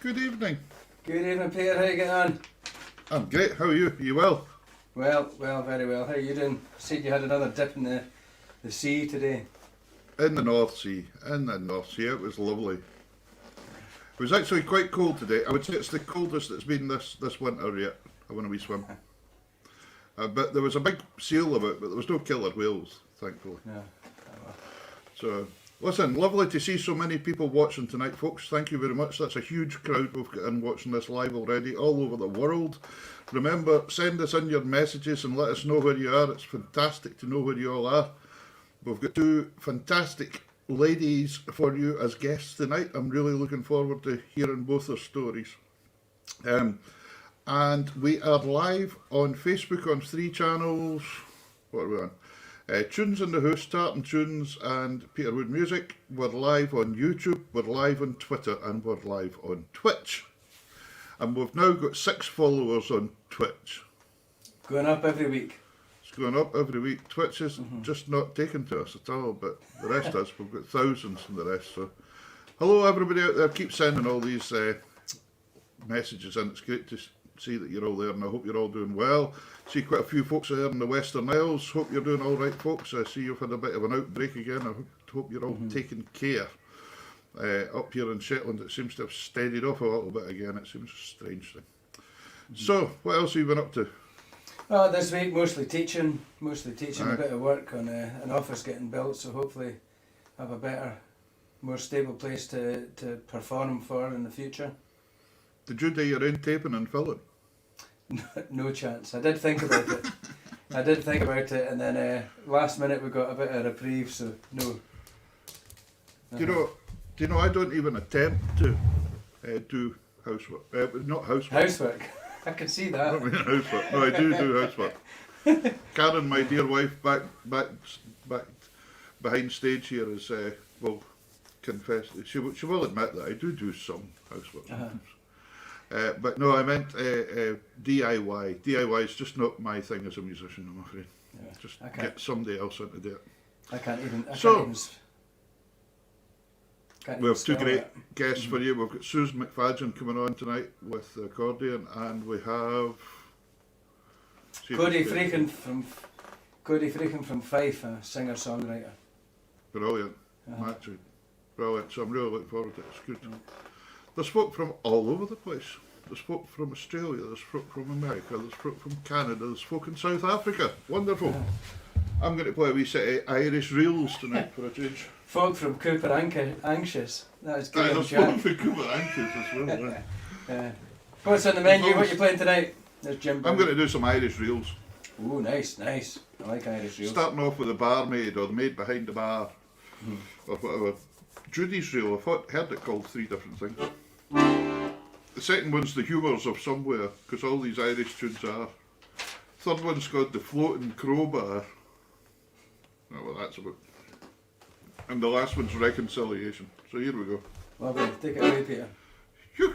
Good evening. Good evening, Peter. How you getting on? I'm great. How are you? Are you well? Well, very well. How are you doing? Said you had another dip in the sea today. In the North Sea. It was lovely. It was actually quite cold today. I would say it's the coldest it's been this winter yet. I want a wee swim. But there was a big seal about, but there was no killer whales, thankfully. Yeah. So, listen, lovely to see so many people watching tonight, folks. Thank you very much. That's a huge crowd we've got in watching this live already, all over the world. Remember, send us in your messages and let us know where you are. It's fantastic to know where you all are. We've got two fantastic ladies for you as guests tonight. I'm really looking forward to hearing both their stories. And we are live on Facebook on 3 channels. What are we on? Tunes in the House, Tartan Tunes and Peterwood Music. We're live on YouTube, we're live on Twitter, and we're live on Twitch. And we've now got 6 followers on Twitch. Going up every week. It's going up every week. Twitch is just not taken to us at all, but the rest is. We've got thousands and the rest. So, hello everybody out there. Keep sending all these messages in. It's great to see that you're all there, and I hope you're all doing well. See quite a few folks there in the Western Isles. Hope you're doing all right, folks. I see you've had a bit of an outbreak again. I hope you're all taking care. Up here in Shetland, it seems to have steadied off a little bit again. It seems a strange thing. So, what else have you been up to? This week mostly teaching, a bit of work on an office getting built, so hopefully have a better, more stable place to perform for in the future. Did you do your own taping and filling? No chance. I did think about it. And then last minute we got a bit of reprieve, so no. Do you know? I don't even attempt to do housework. Not housework. Housework. I can see that. I don't mean housework. No, I do housework. Karen, my dear wife, back behind stage here, is will confess. She will admit that I do some housework sometimes. But no, I meant DIY. DIY is just not my thing as a musician, I'm afraid. Yeah, just get somebody else in to do it. I can't even. We have 2 great guests for you. We've got Susan McFadden coming on tonight with the accordion, and we have Cody Freakin from Fife, a singer-songwriter. Brilliant, actually, brilliant. So I'm really looking forward to it. It's good. There's folk from all over the place. There's folk from Australia, there's folk from America, there's folk from Canada, there's folk in South Africa. Wonderful. Yeah. I'm going to play a wee set of Irish reels tonight for a change. Folk from Cooper Anxious. That was good. There's folk from Cooper Anxious as well. What's on the menu? What are you playing tonight? There's Jim. I'm going to do some Irish reels. Oh, nice. I like Irish reels. Starting off with the barmaid or the maid behind the bar or whatever. Judy's reel, I've heard it called 3 different things. The second one's the humours of somewhere, because all these Irish tunes are. Third one's called the floating crowbar. Oh, well, that's about. And the last one's reconciliation. So here we go. Lovely. Take it away, Peter. Phew.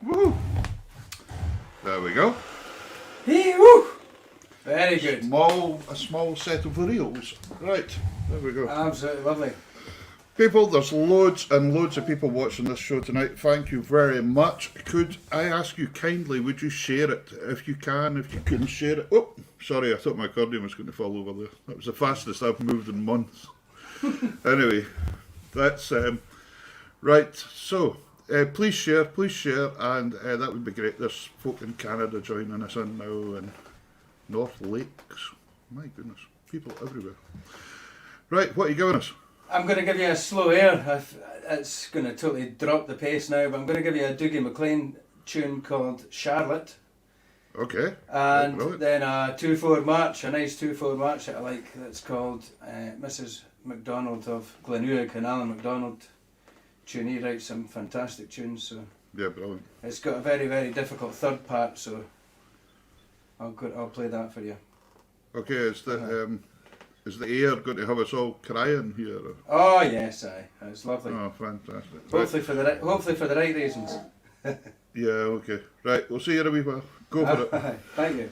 Woo! There we go. Woo! Very good. A small set of reels. Right, there we go. Absolutely lovely. People, there's loads and loads of people watching this show tonight. Thank you very much. Could I ask you kindly, would you share it if you can share it? Oh, sorry, I thought my accordion was going to fall over there. That was the fastest I've moved in months. Anyway, that's right. So, please share, and that would be great. There's folk in Canada joining us in now, and North Lakes. My goodness, people everywhere. Right, what are you giving us? I'm going to give you a slow air. It's going to totally drop the pace now, but I'm going to give you a Dougie MacLean tune called Charlotte. Okay. And Brilliant. then a 2/4 march, a nice 2/4 march that I like, that's called Mrs. MacDonald of Glenouig, and Alan MacDonald tune. He writes some fantastic tunes, so Yeah, brilliant. it's got a very, very difficult third part, so I'll play that for you. Okay, is the air going to have us all crying here? Or? Oh yes, it's lovely. Oh, fantastic. Hopefully for the right reasons. Yeah, okay. Right, we'll see you in a wee while. Go for it. Thank you.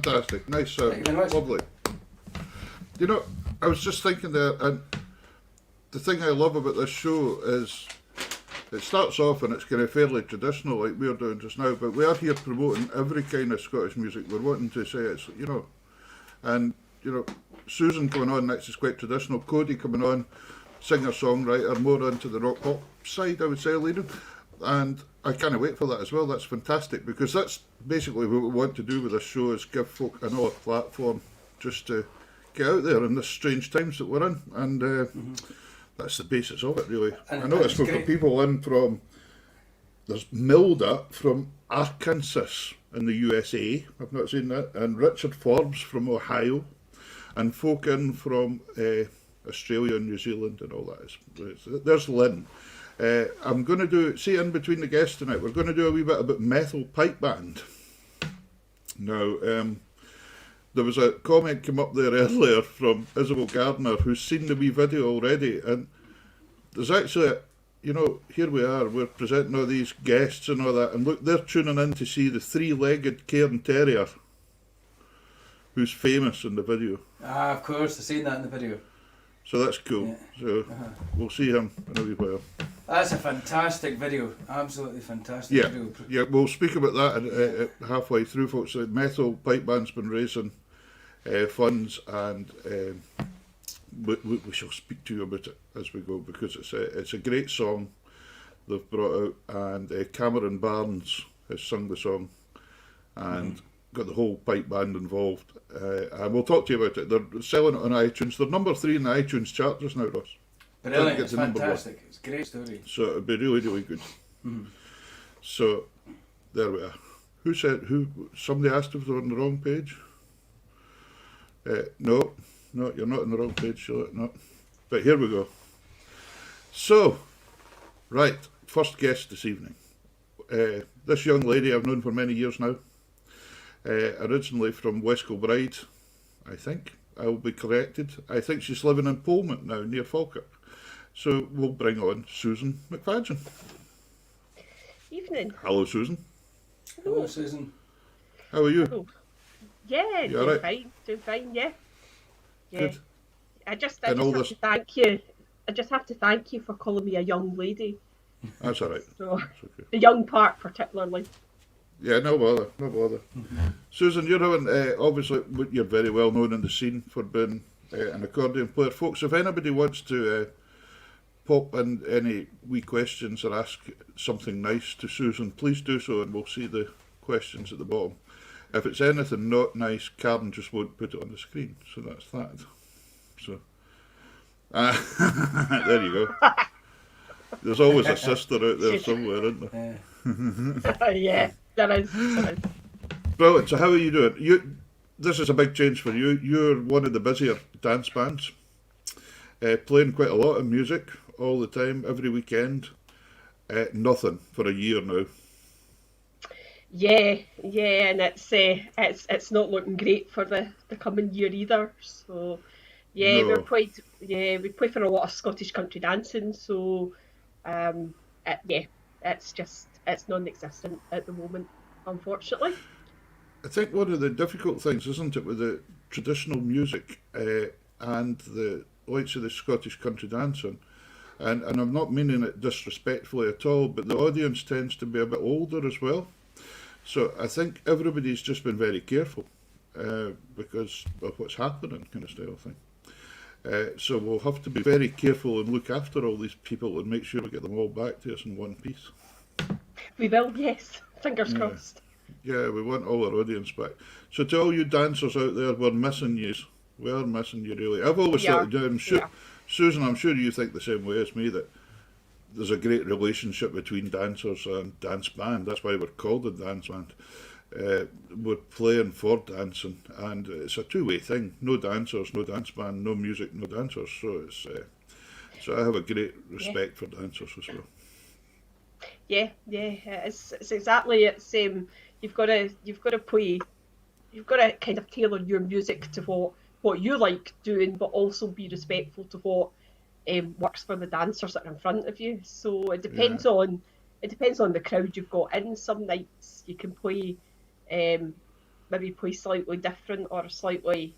fantastic. Nice sound. Thank you very much. Lovely. You know, I was just thinking there, and the thing I love about this show is it starts off and it's kind of fairly traditional like we're doing just now, but we are here promoting every kind of Scottish music. We're wanting to say it's, you know, and, you know, Susan coming on next is quite traditional. Cody coming on, singer-songwriter, more into the rock pop side, I would say, leading. And I can't wait for that as well. That's fantastic, because that's basically what we want to do with this show, is give folk another platform just to get out there in the strange times that we're in. And that's the basis of it, really. And I noticed we've got people in from, there's Milda from Arkansas in the USA, I've not seen that, and Richard Forbes from Ohio, and folk in from Australia and New Zealand and all that. There's Lynn. I'm going to do, see, in between the guests tonight, we're going to do a wee bit about Metal Pipe Band. Now, there was a comment came up there earlier from Isabel Gardner, who's seen the wee video already, and there's actually, you know, here we are, we're presenting all these guests and all that, and look, they're tuning in to see the three-legged Cairn Terrier, who's famous in the video. Ah, of course, I've seen that in the video. So that's cool. Yeah. So we'll see him in a wee while. That's a fantastic video, absolutely fantastic video. Yeah, we'll speak about that halfway through, folks. The Metal Pipe Band's been raising funds, and we shall speak to you about it as we go, because it's a great song they've brought out, and Cameron Barnes has sung the song, and got the whole pipe band involved, and we'll talk to you about it. They're selling it on iTunes. They're number 3 in the iTunes chart just now, Ross. Brilliant, it's fantastic. It's a great story. So it'd be really, really good. So there we are. Who said? Somebody asked if they're on the wrong page. No, you're not on the wrong page, Charlotte. No, but here we go. So, right, first guest this evening. This young lady I've known for many years now. Originally from West Kilbride, I think. I will be corrected. I think she's living in Polmont now, near Falkirk. So we'll bring on Susan McFadgen. Evening. Hello, Susan. Hello, Susan. How are you? Oh. Yeah, You doing alright? fine, yeah. Good. I just And have all to this- thank you. I just have to thank you for calling me a young lady. That's all right. So That's okay. the young part particularly. Yeah, no bother, no bother. Susan, you're having, obviously, you're very well known in the scene for being an accordion player. Folks, if anybody wants to pop in any wee questions or ask something nice to Susan, please do so, and we'll see the questions at the bottom. If it's anything not nice, Karen just won't put it on the screen, so that's that. So, there you go. There's always a sister out there somewhere, isn't there? Yeah, there is. Brilliant. So how are you doing? This is a big change for you. You're one of the busier dance bands, playing quite a lot of music all the time, every weekend. Nothing for a year now. Yeah, and it's not looking great for the coming year either. So yeah, No. we play for a lot of Scottish country dancing. So it's non-existent at the moment, unfortunately. I think one of the difficult things, isn't it, with the traditional music and the likes of the Scottish country dancing, and I'm not meaning it disrespectfully at all, but the audience tends to be a bit older as well. So I think everybody's just been very careful because of what's happening, kind of style thing. So we'll have to be very careful and look after all these people and make sure we get them all back to us in one piece. We will, yes. Fingers crossed. Yeah, we want all our audience back. So to all you dancers out there, we're missing you. We are missing you, really. I've always thought, Susan, I'm sure you think the same way as me, that there's a great relationship between dancers and dance band. That's why we're called a dance band. We're playing for dancing, and it's a two-way thing. No dancers, no dance band. No music, no dancers. So so I have a great respect for dancers as well. Yeah, it's exactly you've got to play, you've got to kind of tailor your music to what you like doing, but also be respectful to what works for the dancers that are in front of you. So it depends on the crowd you've got in. Some nights you can play maybe play slightly different or slightly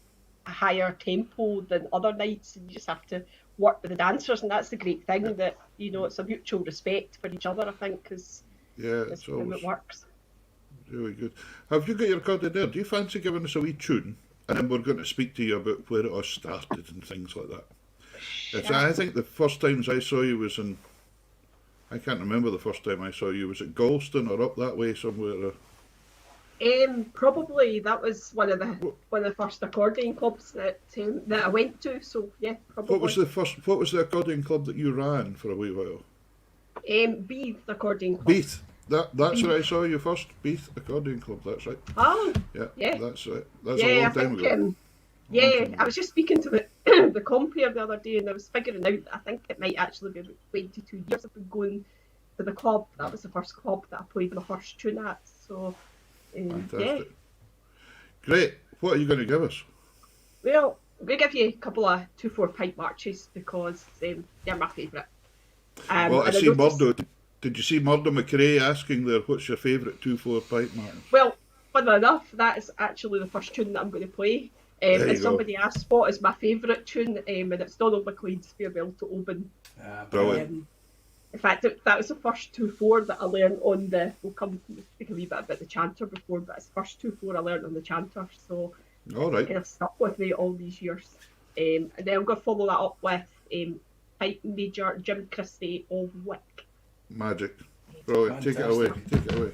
a higher tempo than other nights, and you just have to work with the dancers, and that's the great thing, that it's a mutual respect for each other, I think, because Yeah, it's it's how always it works. really good. Have you got your recording there? Do you fancy giving us a wee tune? And then we're going to speak to you about where it all started and things like that. I think the first times I saw you was in, I can't remember the first time I saw you. Was it Galston or up that way somewhere? Probably that was one of the first accordion clubs that I went to. So yeah, probably. What was the accordion club that you ran for a wee while? Beath Accordion Club. Beath. That's Beath. where I saw you first. Beath Accordion Club. That's right. Oh, Yeah. yeah. That's right. That's a long time ago. I was just speaking to the the compere the other day, and I was figuring out that I think it might actually be about 22 years I've been going to the club. That was the first club that I played my first tune at. So Fantastic. Great. What are you going to give us? Well, I'm going to give you a couple of 2/4 pipe marches because they're my favourite. Well, I see Murdo. Did you see Murdo McRae asking there, what's your favourite 2/4 pipe march? Well, funnily enough, that is actually the first tune that I'm going to play. And somebody asked what is my favourite tune, and it's Donald McLean's Farewell to Oban. Brilliant. In fact, that was the first 2/4 that I learned on the. We'll come speak a wee bit about the chanter before, but it's the first 2/4 I learned on the chanter, so All right. It's kind of stuck with me all these years. And then I'm going to follow that up with Pipe Major Jim Christie of Wick. Magic. Brilliant. Take it away. Take it away.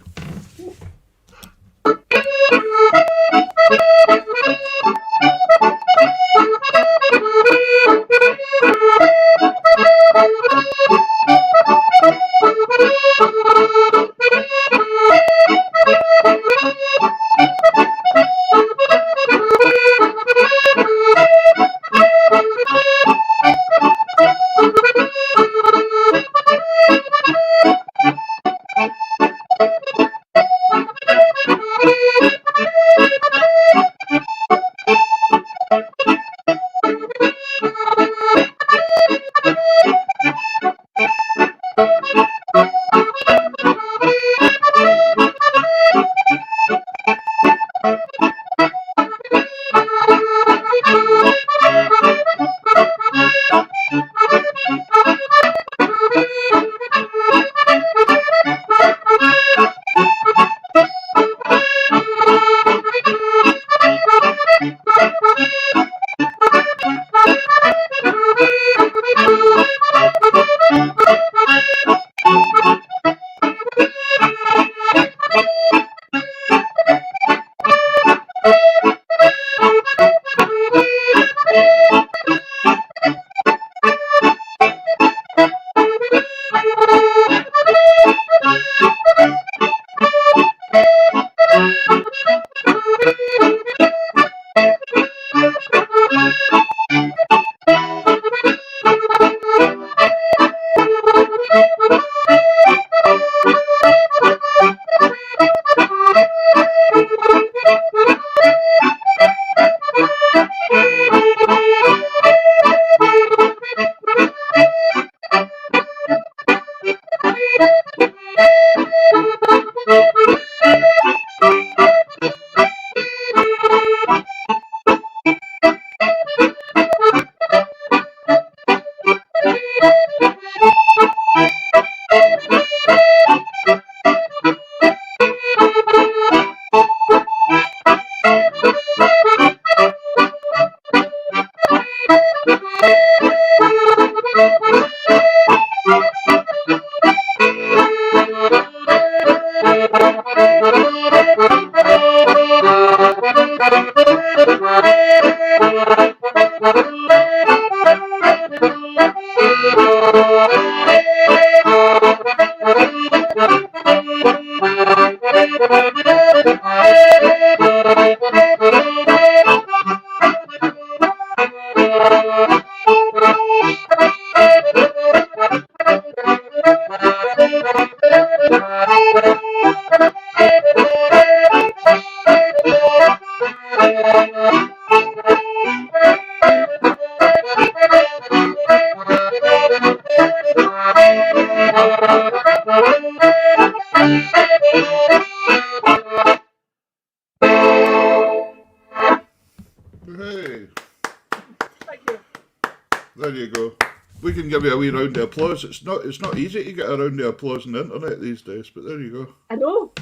There you go. We can give you a wee round of applause. It's not easy to get a round of applause on the internet these days, but there you go. I know.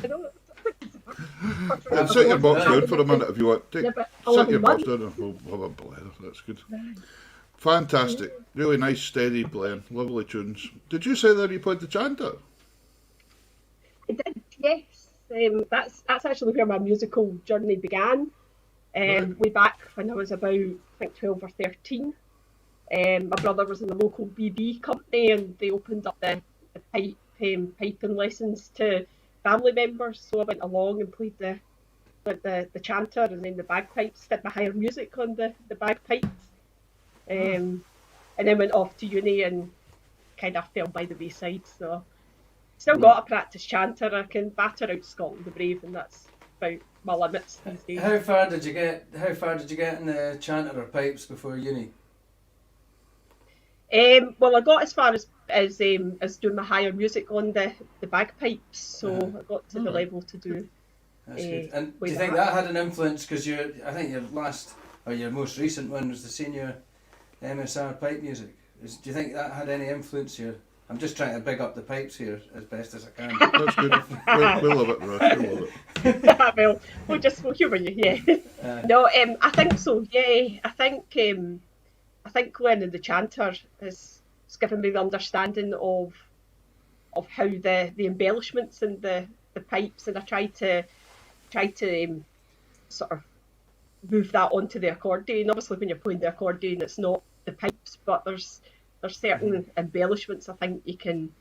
And sit your box down for a minute if you want. Yeah, but Sit your 11 box months. down and we'll have a blather. That's good. Fantastic. Really nice, steady playing. Lovely tunes. Did you say that you played the chanter? I did, yes. That's actually where my musical journey began. Way back when I was about, I think, 12 or 13. My brother was in the local BB company, and they opened up the piping lessons to family members. So I went along and played the chanter and then the bagpipes. Did my higher music on the bagpipes, and then went off to uni and kind of fell by the wayside. So still got a practice chanter. I can batter out Scotland the Brave, and that's about my limits these days. How far did you get in the chanter or pipes before uni? Well, I got as far as doing my higher music on the bagpipes, so I got to the level to do. That's good. And do you think that had an influence? Because I think your most recent one was the senior MSR pipe music. Do you think that had any influence here? I'm just trying to big up the pipes here as best as I can. That's good. We'll love it, Ross. We'll love it. Well, we'll humour you, yeah. No, I think so. Yeah, I think learning the chanter has given me the understanding of how the embellishments and the pipes, and I try to sort of move that onto the accordion. Obviously, when you're playing the accordion, it's not the pipes, but there's certain embellishments I think you can,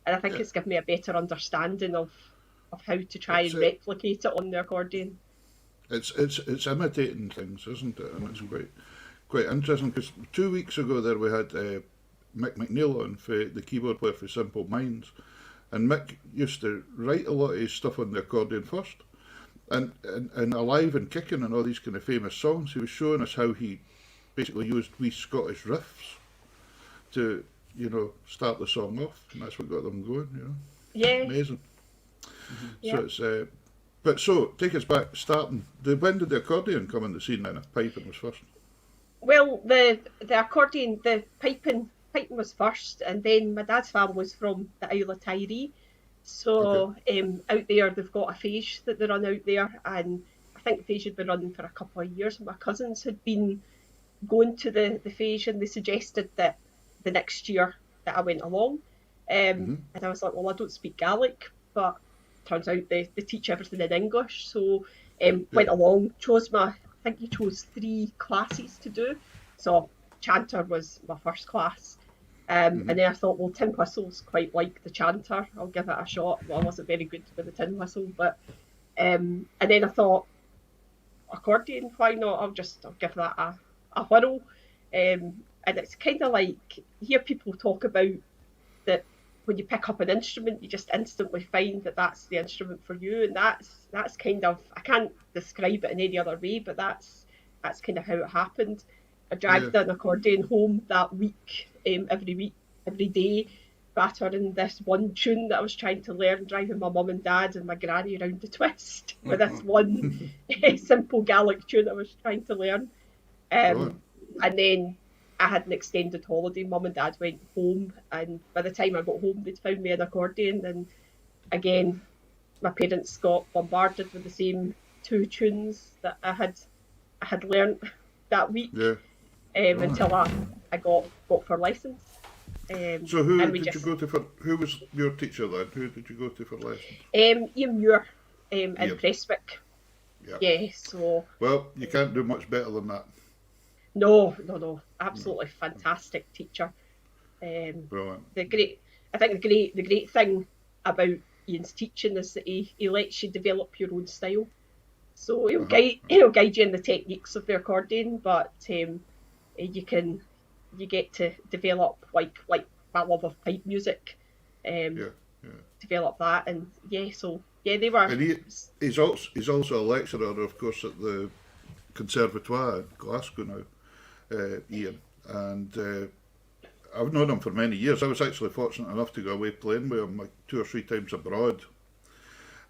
and I think it's given me a better understanding of how to try and replicate it on the accordion. It's imitating things, isn't it? And it's quite interesting, because 2 weeks ago there we had Mick McNeil on, for the keyboard player for Simple Minds, and Mick used to write a lot of his stuff on the accordion first, and Alive and Kicking and all these kind of famous songs, he was showing us how he basically used wee Scottish riffs to, start the song off, and that's what got them going, Yeah. Amazing. Yeah. So take us back, starting, when did the accordion come on the scene then, if piping was first? Well, the accordion, the piping was first, and then my dad's family was from the Isle of Tiree, so out there they've got a phage that they run out there, and I think the phage had been running for a couple of years. My cousins had been going to the phage, and they suggested that the next year that I went along, and I was like, well, I don't speak Gaelic, but turns out they teach everything in English, so went along, I think you chose 3 classes to do, so chanter was my first class, and then I thought, well, tin whistle's quite like the chanter, I'll give it a shot. Well, I wasn't very good with the tin whistle, but and then I thought, accordion, why not? I'll give that a whirl, and it's kind of like, you hear people talk about that when you pick up an instrument, you just instantly find that that's the instrument for you, and that's kind of, I can't describe it in any other way, but that's kind of how it happened. I dragged an accordion home that week, every day, battering this one tune that I was trying to learn, driving my mum and dad and my granny around the twist with this one simple Gaelic tune I was trying to learn. And then I had an extended holiday. Mum and dad went home, and by the time I got home, they'd found me an accordion. And again, my parents got bombarded with the same 2 tunes that I had learnt that week, until I got for license. So who was your teacher then? Who did you go to for lessons? Ian Muir in Prestwick. Yeah, so... Well, you can't do much better than that. No. Absolutely fantastic teacher. Brilliant. I think the great thing about Ian's teaching is that he lets you develop your own style. So he'll guide you in the techniques of the accordion, but you get to develop like my love of pipe music. Develop that, and they were. And he's also a lecturer, of course, at the Conservatoire in Glasgow now, Ian, and I've known him for many years. I was actually fortunate enough to go away playing with him like 2 or 3 times abroad,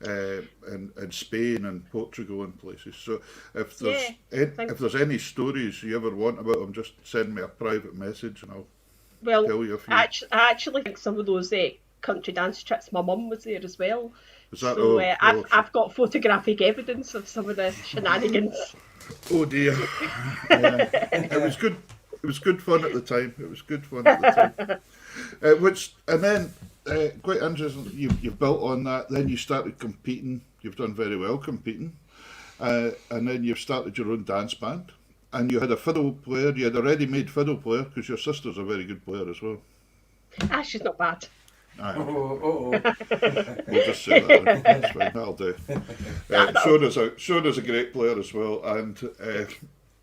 in Spain and Portugal and places. So if there's Yeah, if there's any stories you ever want about them, just send me a private message and I'll well, tell you a few. I actually think some of those country dance trips, my mum was there as well. Is that So oh, I've got photographic evidence of some of the shenanigans. oh dear. Yeah. It was good. It was good fun at the time. It was good fun at the time. And then quite interesting. You've built on that. Then you started competing. You've done very well competing, and then you've started your own dance band. And you had a fiddle player. You had a ready-made fiddle player because your sister's a very good player as well. She's not bad. Aye. Oh. We'll just say that. Then. That's fine. That'll do. Shona's a great player as well, and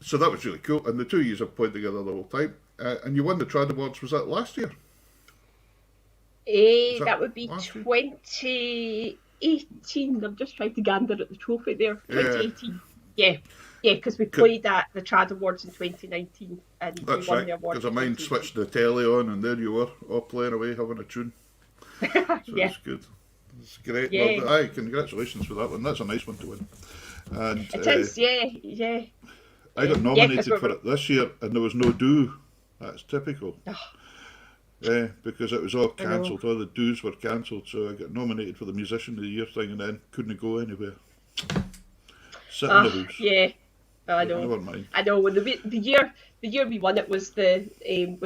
so that was really cool. And the 2 years have played together the whole time. And you won the Trad Awards. Was that last year? That would be 2018. I'm just trying to gander at the trophy there. 2018. Yeah, because we played at the Trad Awards in 2019 and we That's won right. the award. Because I mind switched the telly on, and there you were, all playing away, having a tune. So Yeah. it's good. It's great. Yeah. Well, aye, congratulations for that one. That's a nice one to win. And It is, yeah. I got nominated for it this year, and there was no do. That's typical. Yeah, because it was all cancelled. All the do's were cancelled, so I got nominated for the Musician of the Year thing, and then couldn't go anywhere. Sit in the house. Yeah, I know. Never mind. I know. When the year we won it was the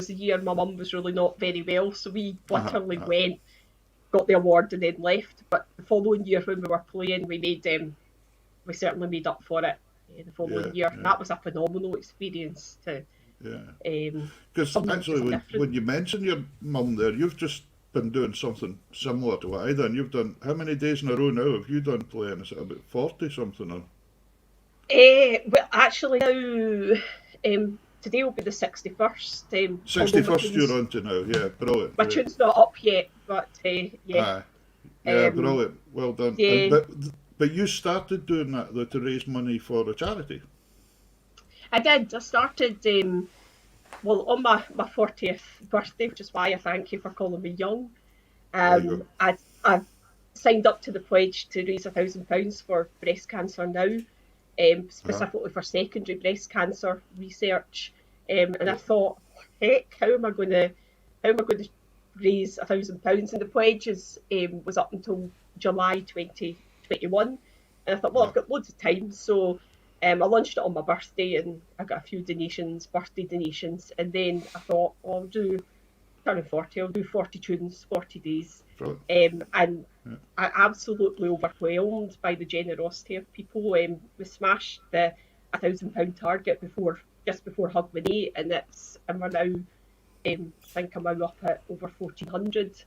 year my mum was really not very well, so we literally went, got the award, and then left. But the following year when we were playing, we certainly made up for it. The following year, that was a phenomenal experience to. Yeah. Because actually, when you mention your mum there, you've just been doing something similar to what I done. You've done how many days in a row now have you done playing? Is it about 40 something? Or? Well, actually now, today will be the 61st. 61st you're on to now, yeah, brilliant. My tune's not up yet, but yeah. Yeah, brilliant, well done. Yeah. But you started doing that though to raise money for a charity. I did. I started, on my 40th birthday, which is why I thank you for calling me young. I signed up to the pledge to raise £1,000 for breast cancer now, specifically for secondary breast cancer research. And I thought, heck, how am I going to raise £1,000? And the pledge was up until July 2021. And I thought, well, I've got loads of time, so. I launched it on my birthday and I got a few birthday donations, and then I thought, I'll do 40, I'll do 40 tunes, 40 days. And I'm absolutely overwhelmed by the generosity of people. We smashed the £1,000 target just before Hogmanay, and we're now, I think I'm now up at over 1,400.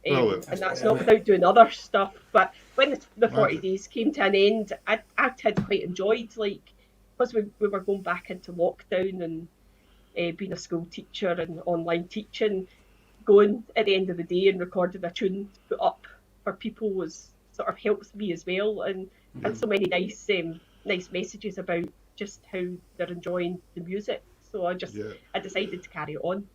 And that's not without doing other stuff. But when the 40 days came to an end, I had quite enjoyed, because we were going back into lockdown and being a school teacher and online teaching, going at the end of the day and recording a tune to put up for people was sort of helps me as well. And so many nice messages about just how they're enjoying the music. So I decided to carry it on.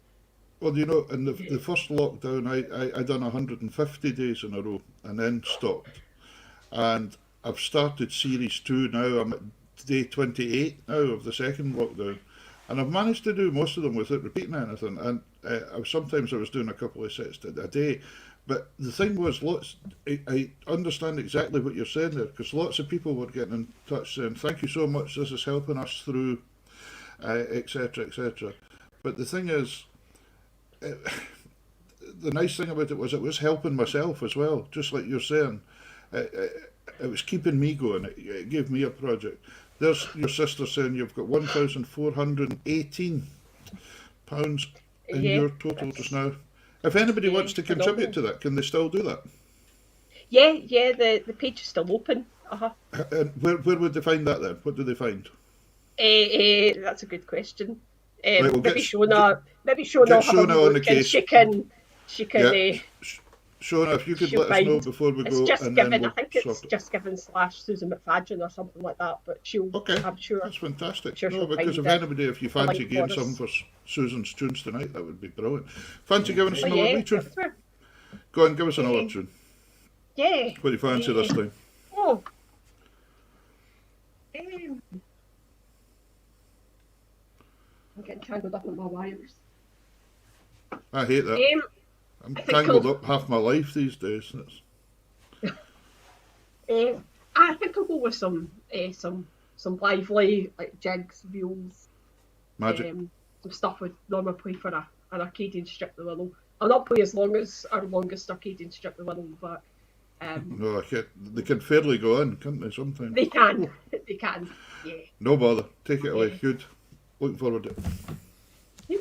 Well, in the first lockdown, I done 150 days in a row and then stopped. And I've started series 2 now. I'm at day 28 now of the second lockdown. And I've managed to do most of them without repeating anything. And sometimes I was doing a couple of sets a day. But the thing was, I understand exactly what you're saying there, because lots of people were getting in touch saying, thank you so much, this is helping us through, etc., etc. But the thing is, the nice thing about it was helping myself as well, just like you're saying. It was keeping me going. It gave me a project. There's your sister saying you've got £1,418 in your total just now. If anybody wants to contribute to that, can they still do that? Yeah, the page is still open. And where would they find that then? What do they find? That's a good question. Right, we'll maybe Shona Shona on the case. She can. Shona, if you could let us know before we go, just and given. then I think it's just given / Susan McFadden or something like that. But she'll. Okay, I'm sure. That's fantastic. Sure, no, because if you fancy getting some for Susan's tunes tonight, that would be brilliant. Fancy giving us another wee tune? Go on, give us another tune. Yeah. What do you fancy this time? I'm getting tangled up in my wires. I hate that. I'm I think tangled up half my life these days. And I think I'll go with some lively, like jigs, reels, magic. some stuff with normally play for an Arcadian Strip the Willow. I'll not play as long as our longest Arcadian Strip the Willow, but No, they can fairly go in, can't they, sometimes? they can, yeah. No bother. Take it away. Yeah. Good. Looking forward to it. Yep.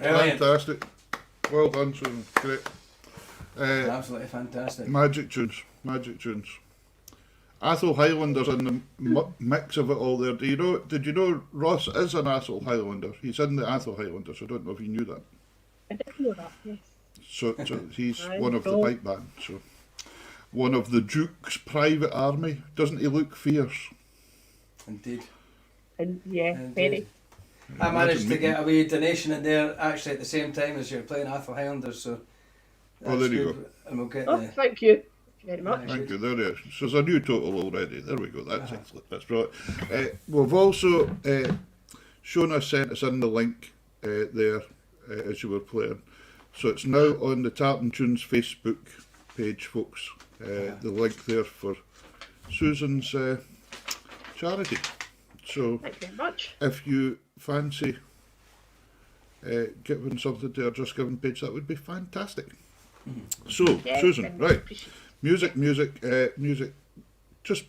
Brilliant. Fantastic. Well done, Susan. Great. Absolutely fantastic. Magic tunes. Magic tunes. Atholl Highlander's in the mix of it all there. Did you know Ross is an Atholl Highlander? He's in the Atholl Highlanders. I don't know if you knew that. I didn't know that, yes. So he's I one of the know. pipe band. So one of the Duke's private army. Doesn't he look fierce? Indeed. And yeah, Indeed. very. I managed to meeting- get a wee donation in there actually at the same time as you're playing Atholl Highlanders, so Oh, that's there you good. And we'll get Oh, the thank you very much. Thank you. There it is. So there's a new total already. There we go. That's excellent. That's right. We've also Shona sent us in the link there as you were playing. So it's now on the Tartan Tunes Facebook page, folks. The link there for Susan's charity. So Thank you very much. if you fancy giving something to our Just Giving page, that would be fantastic. So, Yeah, Susan, very much right. appreciate Music. Just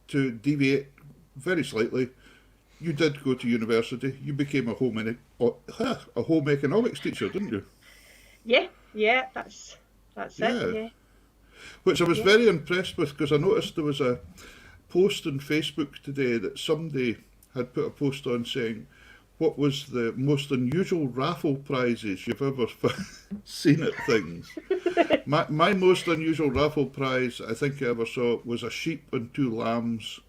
to deviate very slightly, you did go to university. You became a home economics teacher, didn't you? Yeah, that's Yeah. it. Yeah. Which I was Yeah. very impressed with, because I noticed there was a post on Facebook today that somebody had put a post on saying, what was the most unusual raffle prizes you've ever seen at things? My most unusual raffle prize I think I ever saw was a sheep and 2 lambs.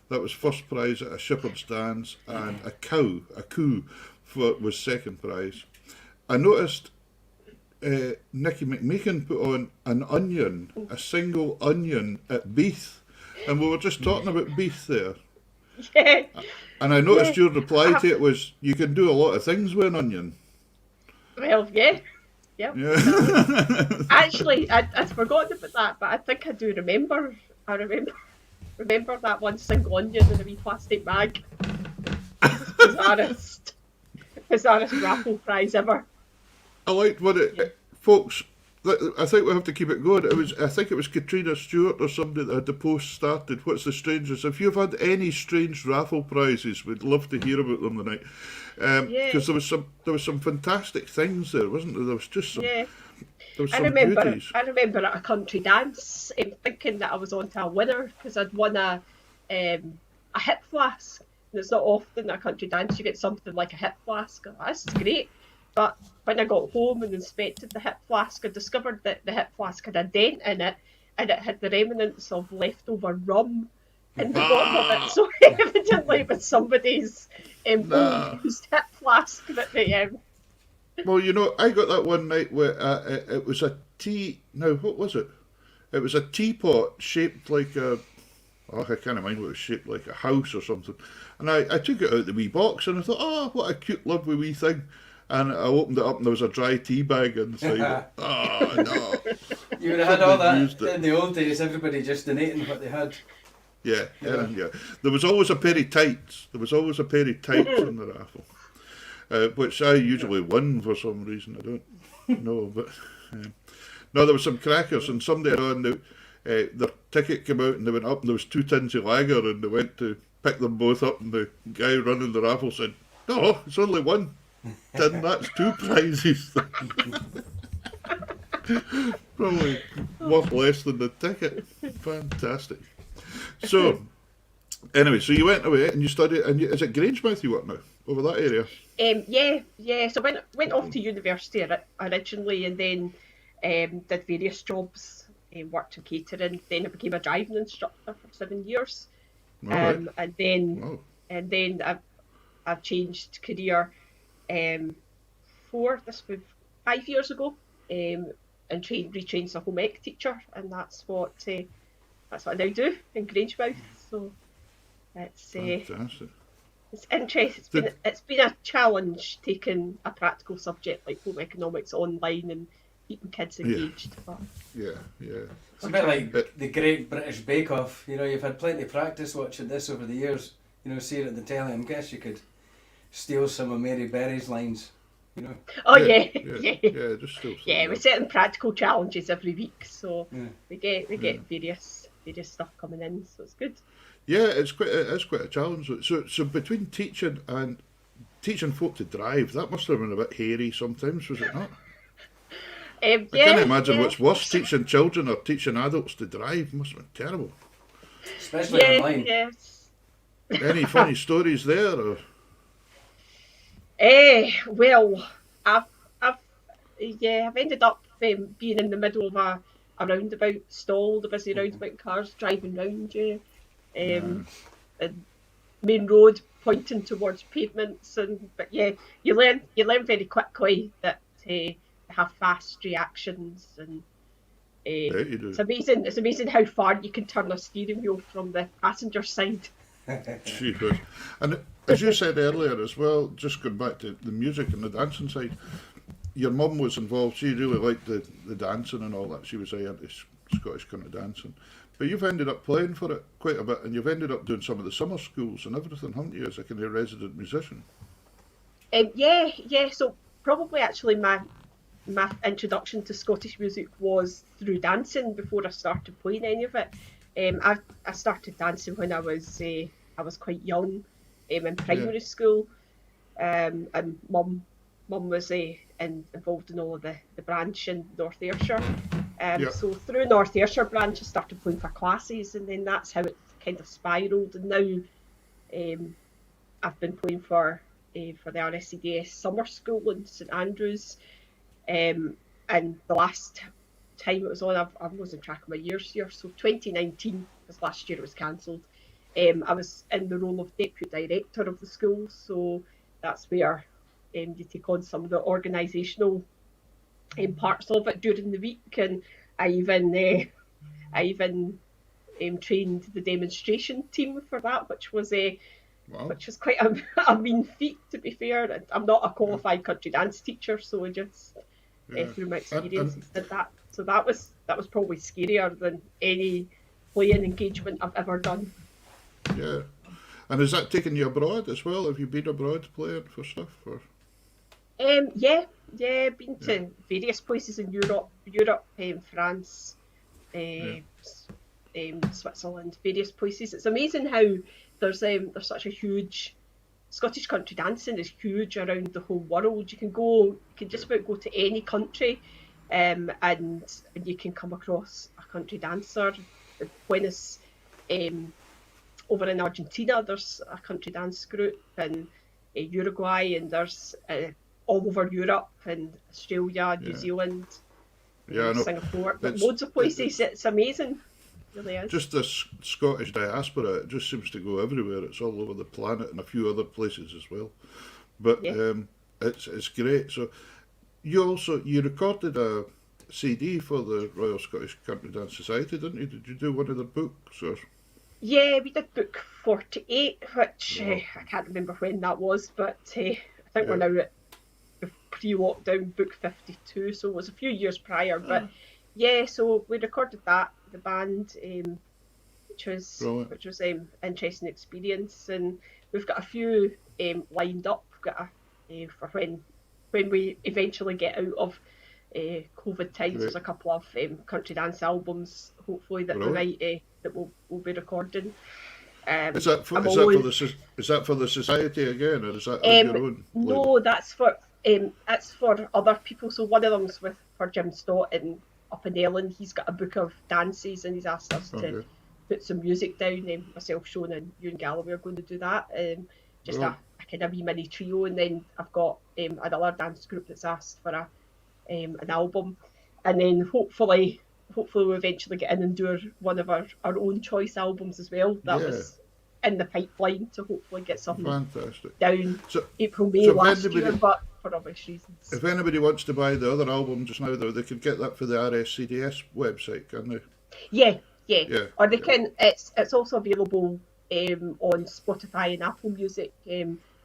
That was first prize at a shepherd's dance, and a coo, was second prize. I noticed Nicky McMeekin put on an onion, a single onion at Beath, and we were just talking about Beath there. Yeah. And I noticed Yeah. your reply to it was, you can do a lot of things with an onion. Well, yeah. Yep. Yeah. Actually, I'd forgotten about that, but I think I do remember. I remember that one single onion in a wee plastic bag. Bizarrest raffle prize ever. I liked what it, folks. I think we have to keep it going. I think it was Katrina Stewart or somebody that had the post started. What's the strangest? If you've had any strange raffle prizes, we'd love to hear about them tonight. Because there was some fantastic things there, wasn't there? There was just some. Yeah. There was I some remember beauties. at a country dance thinking that I was on to a winner because I'd won a hip flask. And it's not often at a country dance you get something like a hip flask. Oh, that's great. But when I got home and inspected the hip flask, I discovered that the hip flask had a dent in it and it had the remnants of leftover rum in the bottom of it. So evidently it was somebody's old used hip flask that they Well, you know, I got that one night where it was a tea. No, what was it? It was a teapot shaped like a. Oh, I can't mind what it was shaped like, a house or something. And I took it out of the wee box and I thought, oh, what a cute, lovely wee thing. And I opened it up and there was a dry tea bag inside it. Oh, no. You would have had all that Used it. in the old days, everybody just donating what they had. Yeah. There was always a pair of tights. There was always a pair of tights in the raffle. Which I usually win for some reason. I don't know. But no, there was some crackers and somebody had on their ticket came out and they went up and there was 2 tins of lager and they went to pick them both up and the guy running the raffle said, no, it's only 1 tin, that's 2 prizes. Probably worth less than the ticket. Fantastic. So, anyway, so you went away and you studied, and is it Grangemouth you work now, over that area? Yeah. So I went off to university originally and then did various jobs, worked in catering, then I became a driving instructor for 7 years. Right. And then Wow. I've changed career 5 years ago, and retrained as a home ec teacher, and that's what I now do in Grangemouth. So it's Fantastic. it's interesting. It's been a challenge taking a practical subject like home economics online and keeping kids engaged. But Yeah. It's a bit like the Great British Bake Off. You know, you've had plenty of practice watching this over the years. You know, see it at the telly. I guess you could steal some of Mary Berry's lines. You know. oh yeah. Yeah, just still. Yeah, we're setting practical challenges every week, so Yeah. we get various stuff coming in, so it's good. Yeah, it's quite a challenge. So between teaching and teaching folk to drive, that must have been a bit hairy sometimes, was it not? I can't imagine what's worse, teaching children or teaching adults to drive. Must have been terrible. Especially online. Yes. Any funny stories there? Or? Well, I've ended up being in the middle of a roundabout stall, the busy roundabout, cars driving round you, and main road pointing towards pavements, but yeah, you learn very quickly that they have fast reactions, and Yeah, you do. it's amazing how far you can turn a steering wheel from the passenger side. Jeepers. And as you said earlier as well, just going back to the music and the dancing side, your mum was involved. She really liked the dancing and all that. She was into Scottish country dancing. But you've ended up playing for it quite a bit, and you've ended up doing some of the summer schools and everything, haven't you, as a kind of resident musician? Yeah. So probably actually my introduction to Scottish music was through dancing before I started playing any of it. I started dancing when I was quite young, in primary school, and mum was involved in all of the branch in North Ayrshire. So through North Ayrshire branch, I started playing for classes, and then that's how it kind of spiralled. And now I've been playing for the RSCDS summer school in St Andrews, and the last time it was on, I've losing track of my years here. So 2019, because last year it was cancelled. I was in the role of deputy director of the school, so that's where you take on some of the organisational parts of it during the week, and I even trained the demonstration team for that, which was quite a mean feat, to be fair. I'm not a qualified country dance teacher, so I just through my experiences did that. So that was probably scarier than any playing engagement I've ever done. Yeah. And has that taken you abroad as well? Have you been abroad playing for stuff? Or? Yeah, been to various places in Europe, France, Switzerland, various places. It's amazing how there's such a huge Scottish country dancing is huge around the whole world. You can just about go to any country, and you can come across a country dancer. When it's over in Argentina, there's a country dance group, and Uruguay, and there's all over Europe and Australia, New Zealand, Singapore, loads of places. It's amazing. It really is. Just this Scottish diaspora, it just seems to go everywhere. It's all over the planet and a few other places as well. But it's great. So you recorded a CD for the Royal Scottish Country Dance Society, didn't you? Did you do one of the books? Or? Yeah, we did book 48, which I can't remember when that was, but I think we're now at the pre-lockdown book 52, so it was a few years prior. But so we recorded that, the band, which was interesting experience, and we've got a few lined up. We've got for when we eventually get out of COVID times. There's a couple of country dance albums, hopefully, that that we'll be recording. Is that for the society again, or is that on your own? No, that's for other people. So one of them's for Jim Stott up in Ellen. He's got a book of dances, and he's asked us to put some music down. Myself, Sean, and Ewan Galloway are going to do that. Just a kind of wee mini trio, and then I've got another dance group that's asked for an album, and then hopefully we'll eventually get in and do one of our own choice albums as well. That was in the pipeline to hopefully get something down April, May last year, but for obvious reasons. If anybody wants to buy the other album just now, though, they could get that for the RSCDS website, can't they? Yeah. Or they can. It's also available on Spotify and Apple Music.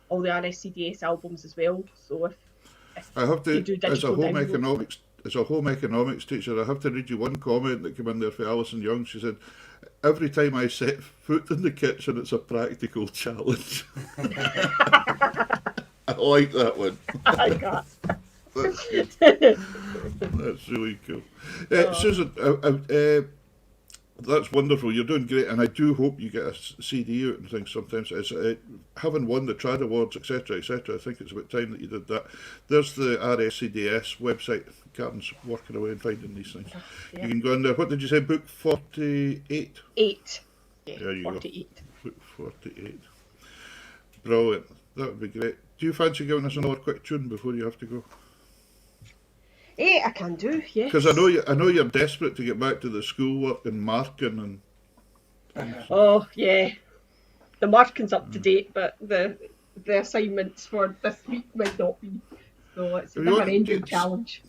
All the RSCDS albums as well. So if I have to, you do as a home download. economics teacher, I have to read you one comment that came in there for Alison Young. She said, "Every time I set foot in the kitchen, it's a practical challenge." I like that one. I got. That's good. That's really cool. Susan, that's wonderful. You're doing great, and I do hope you get a CD out and things sometimes. Having won the Trad Awards, etc., etc., I think it's about time that you did that. There's the RSCDS website. Karen's working away and finding these things. You can go in there. What did you say, book 48? 8. There you 48. Go. Book 48. Brilliant. That would be great. Do you fancy giving us another quick tune before you have to go? I can do, yes. Because I know you're desperate to get back to the schoolwork and marking and. Oh, yeah. The marking's up to date, but the assignments for this week might not be. So it's a If you want, never-ending challenge.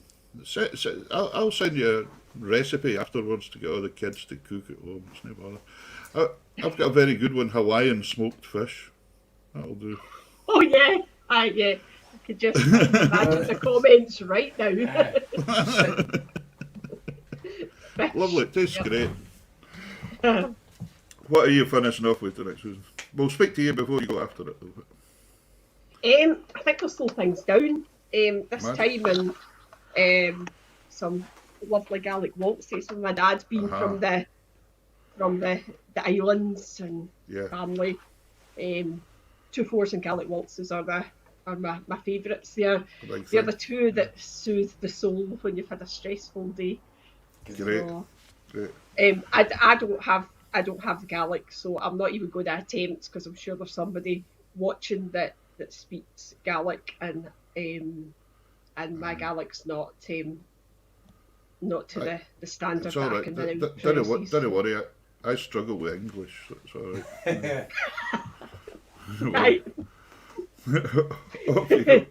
I'll send you a recipe afterwards to get all the kids to cook at home. It's no bother. I've got a very good one: Hawaiian smoked fish. That'll do. Oh, yeah. Yeah. I could just imagine the comments right now. Lovely. It tastes Yep. great. What are you finishing off with tonight, Susan? We'll speak to you before you go after it. I think I'll slow things down this Magic. time, and some lovely Gaelic waltzes. My dad's been from the islands and Yeah. family. 2/4 and Gaelic waltzes are my favourites. They're A big the thing. two that soothe the soul when you've had a stressful day. Great. So, Great. I don't have the Gaelic, so I'm not even going to attempt because I'm sure there's somebody watching that speaks Gaelic, and my Gaelic's not to the standard It's all that I right. can Don't worry. I struggle with English, so it's all right. Right. Off you go.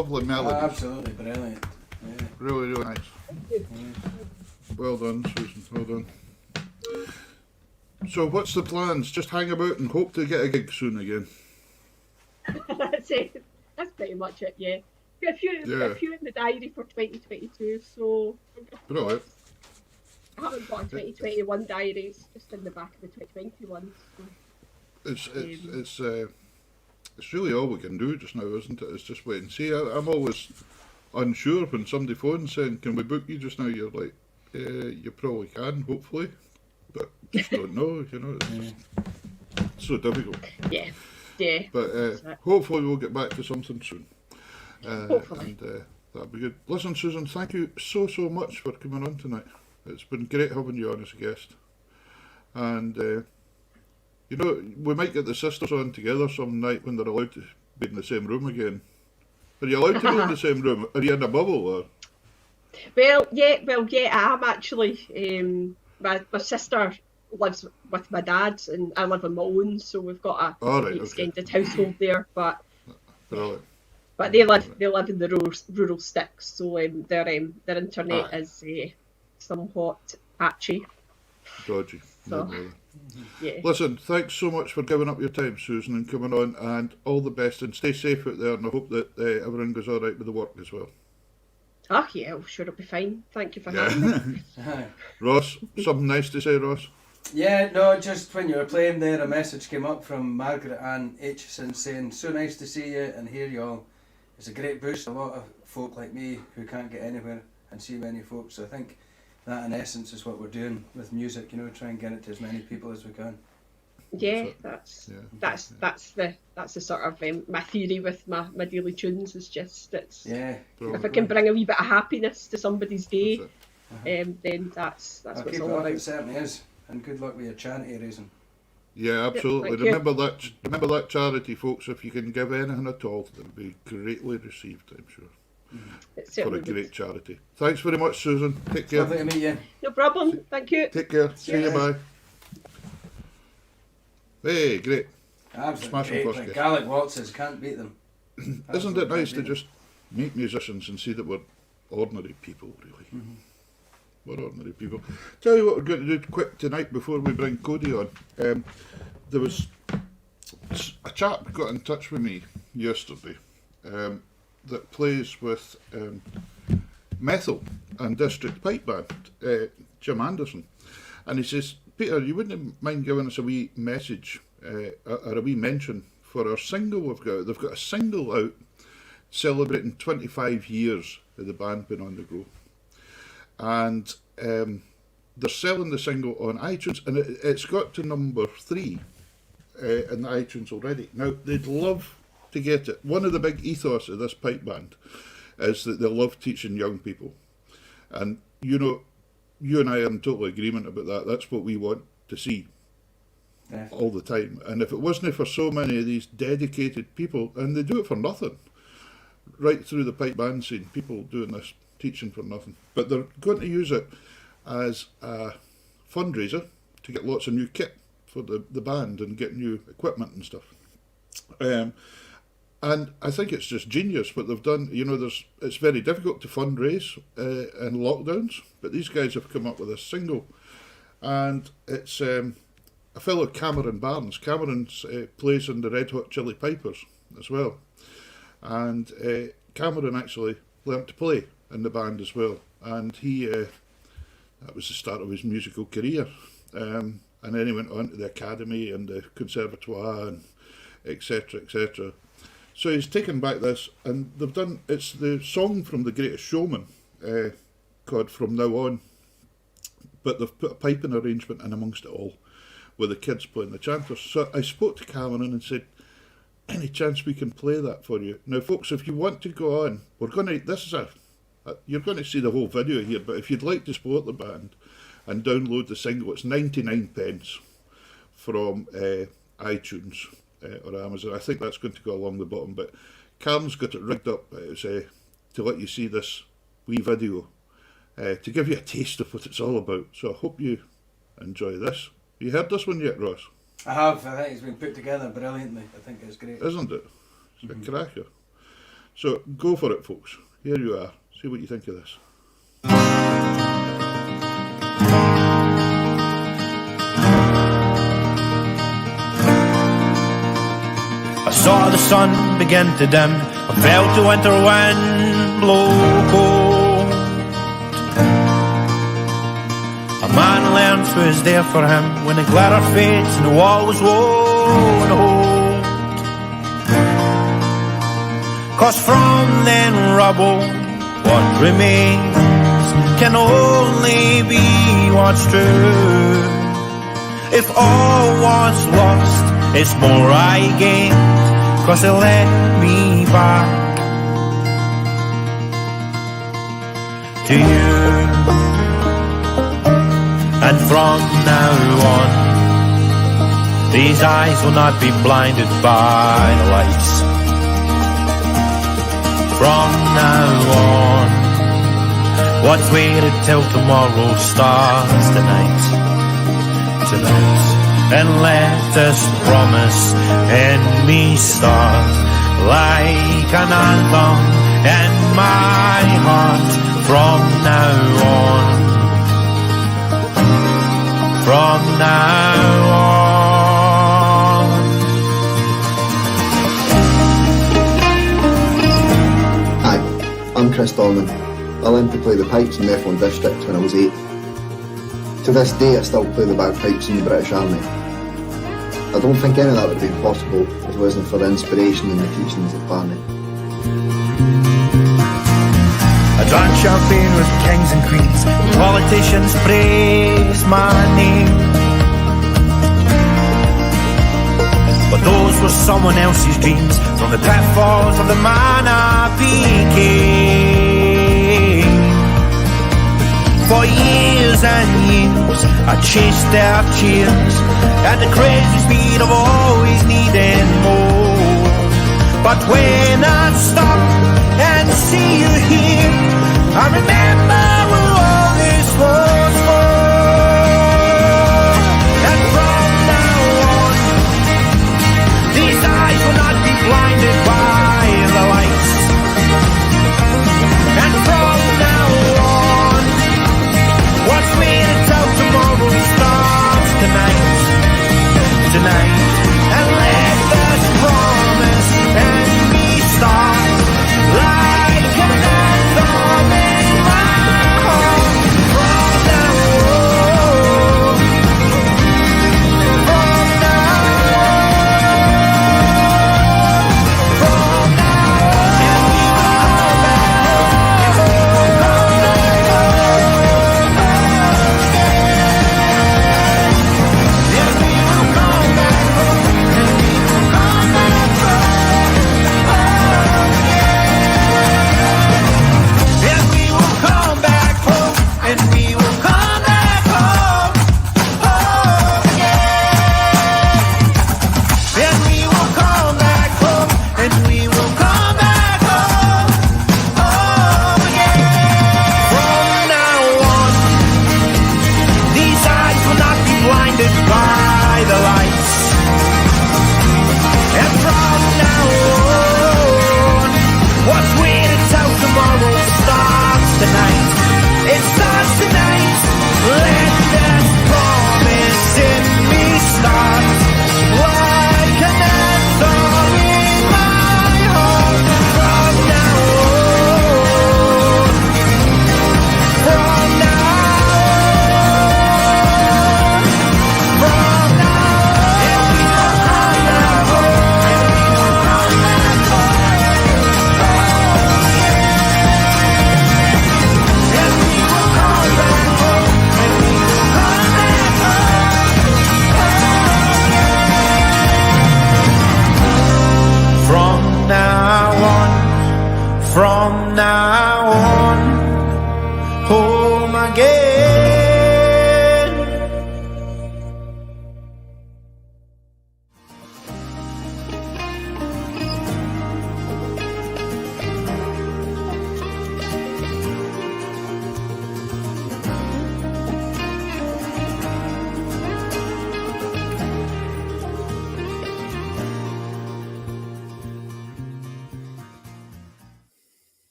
lovely melodies. Absolutely brilliant. Yeah. Really, really nice. Well done, Susan. Well done. So, what's the plans? Just hang about and hope to get a gig soon again. That's it. That's pretty much it. Yeah. Got a few in the diary for 2022. So Brilliant. I haven't got a 2021 diary. It's just in the back of the 2021. So. It's really all we can do just now, isn't it? It's just wait and see. I'm always unsure when somebody phones saying, "Can we book you just now?" You're like, "You probably can, hopefully," but just don't know. You know, it's so difficult. Yeah. Yeah. But hopefully we'll get back to something soon. Hopefully. And that'll be good. Listen, Susan, thank you so much for coming on tonight. It's been great having you on as a guest. And you know, we might get the sisters on together some night when they're allowed to be in the same room again. Are you allowed to be in the same room? Are you in a bubble or? Well, yeah, I am actually. My sister lives with my dad, and I live on my own, so we've got a extended household there. But Brilliant. But they live in the rural sticks, so their internet is somewhat patchy. Dodgy. So, No bother. yeah. Listen, thanks so much for giving up your time, Susan, and coming on, and all the best, and stay safe out there, and I hope that everything goes all right with the work as well. Ah, yeah, I'm sure it'll be fine. Thank you for having me. Ross, something nice to say, Ross? Yeah, no, just when you were playing there, a message came up from Margaret Ann Aitchison saying, "So nice to see you and hear you all. It's a great boost to a lot of folk like me who can't get anywhere and see many folks." So I think that in essence is what we're doing with music, you know, try and get it to as many people as we can. Yeah, that's the sort of my theory with my daily tunes is just if I can bring a wee bit of happiness to somebody's day, then that's I'll what's keep all it up, about. it certainly is. And good luck with your charity raising. Yeah, absolutely. Thank you. Remember that charity, folks. If you can give anything at all, it'll be greatly received, I'm sure. It For certainly a would. great charity. Thanks very much, Susan. Take It's care. lovely to meet you. No problem. Thank you. Take care. See you. Cheers. Bye. Hey, great. Absolutely Smashing great. first Like guest. Gaelic waltzes, can't beat them. Isn't it nice to just meet musicians and see that we're ordinary people, really? We're ordinary people. Tell you what we're going to do quick tonight before we bring Cody on. There was a chap got in touch with me yesterday that plays with Methil and District Pipe Band, Jim Anderson. And he says, "Peter, you wouldn't mind giving us a wee message or a wee mention for our single we've got. They've got a single out celebrating 25 years of the band being on the go. And they're selling the single on iTunes, and it's got to number 3 in the iTunes already. Now, they'd love to get it. One of the big ethos of this pipe band is that they love teaching young people. And, you know, you and I are in total agreement about that. That's what we want to see all the time. And if it wasn't for so many of these dedicated people, and they do it for nothing, right through the pipe band scene, people doing this teaching for nothing. But they're going to use it as a fundraiser to get lots of new kit for the band and get new equipment and stuff. And I think it's just genius what they've done. You know, it's very difficult to fundraise in lockdowns, but these guys have come up with a single, and it's a fellow Cameron Barnes. Cameron plays in the Red Hot Chili Pipers as well, and Cameron actually learnt to play in the band as well, and he that was the start of his musical career, and then he went on to the academy and the conservatoire and etc. etc. So he's taken back this, and they've done, it's the song from The Greatest Showman called From Now On, but they've put a piping arrangement in amongst it all with the kids playing the chanters. So I spoke to Cameron and said, any chance we can play that for you? Now folks, if you want to go on, we're going to, this is you're going to see the whole video here, but if you'd like to support the band and download the single, it's 99 pence from iTunes or Amazon. I think that's going to go along the bottom, but Cam's got it rigged up to let you see this wee video to give you a taste of what it's all about. So I hope you enjoy this. You heard this one yet, Ross? I have. I think it's been put together brilliantly. I think it's great. Isn't it? It's a cracker. So go for it, folks. Here you are. See what you think of this. I saw the sun begin to dim, I felt the winter wind blow cold. A man learns who is there for him when the glitter fades and the wall was woe and old. 'Cause from then rubble, what remains can only be what's true. If all was lost, it's more I gained, 'cause it led me back to you. And from now on, these eyes will not be blinded by the lights. From now on, what's waited till tomorrow starts tonight. Tonight. And let this promise in me start like an anthem in my heart. From now on, from now on. Hi, I'm Chris Dorman. I learned to play the pipes in Methven District when I was 8. To this day I still play the bagpipes in the British Army. I don't think any of that would have been possible if it wasn't for the inspiration and the teachings of Barney. I drank champagne with kings and queens, politicians praise my name. But those were someone else's dreams, from the pitfalls of the man I became. For years and years I chased their cheers at the crazy speed of always needing more. But when I stop and see you here, I remember all this was for. And from now on, these eyes will not be blinded by the lights. And from now on, what's waiting till tomorrow starts tonight. Tonight, and let this promise and me start like an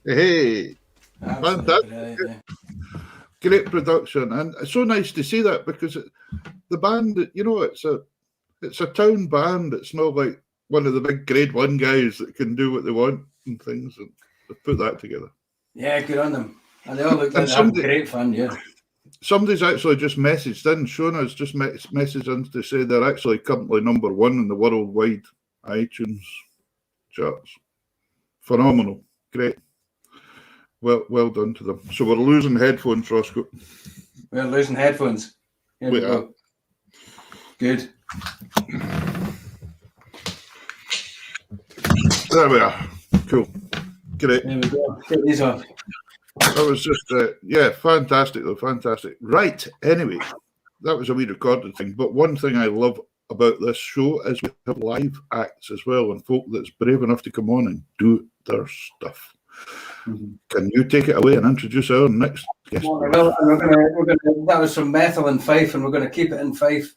Hey, Absolutely fantastic. brilliant, yeah. Great production, and it's so nice to see that because the band, you know, it's a town band. It's not like one of the big grade 1 guys that can do what they want and things, and they put that together. Yeah, good on them. And they all look like And they're having great fun, yeah. Somebody's actually just messaged in, Shona's just messaged in to say they're actually currently number 1 in the worldwide iTunes charts. Phenomenal. Great. Well done to them. So we're losing headphones, Roscoe. We're losing headphones. Here we go. Good. There we are. Cool. Great. There we go. Get these off. That was just, fantastic though, fantastic. Right, anyway, that was a wee recorded thing. But one thing I love about this show is we have live acts as well, and folk that's brave enough to come on and do their stuff. Mm-hmm. Can you take it away and introduce our next guest? Well, that was from Methil in Fife, and we're going to keep it in Fife.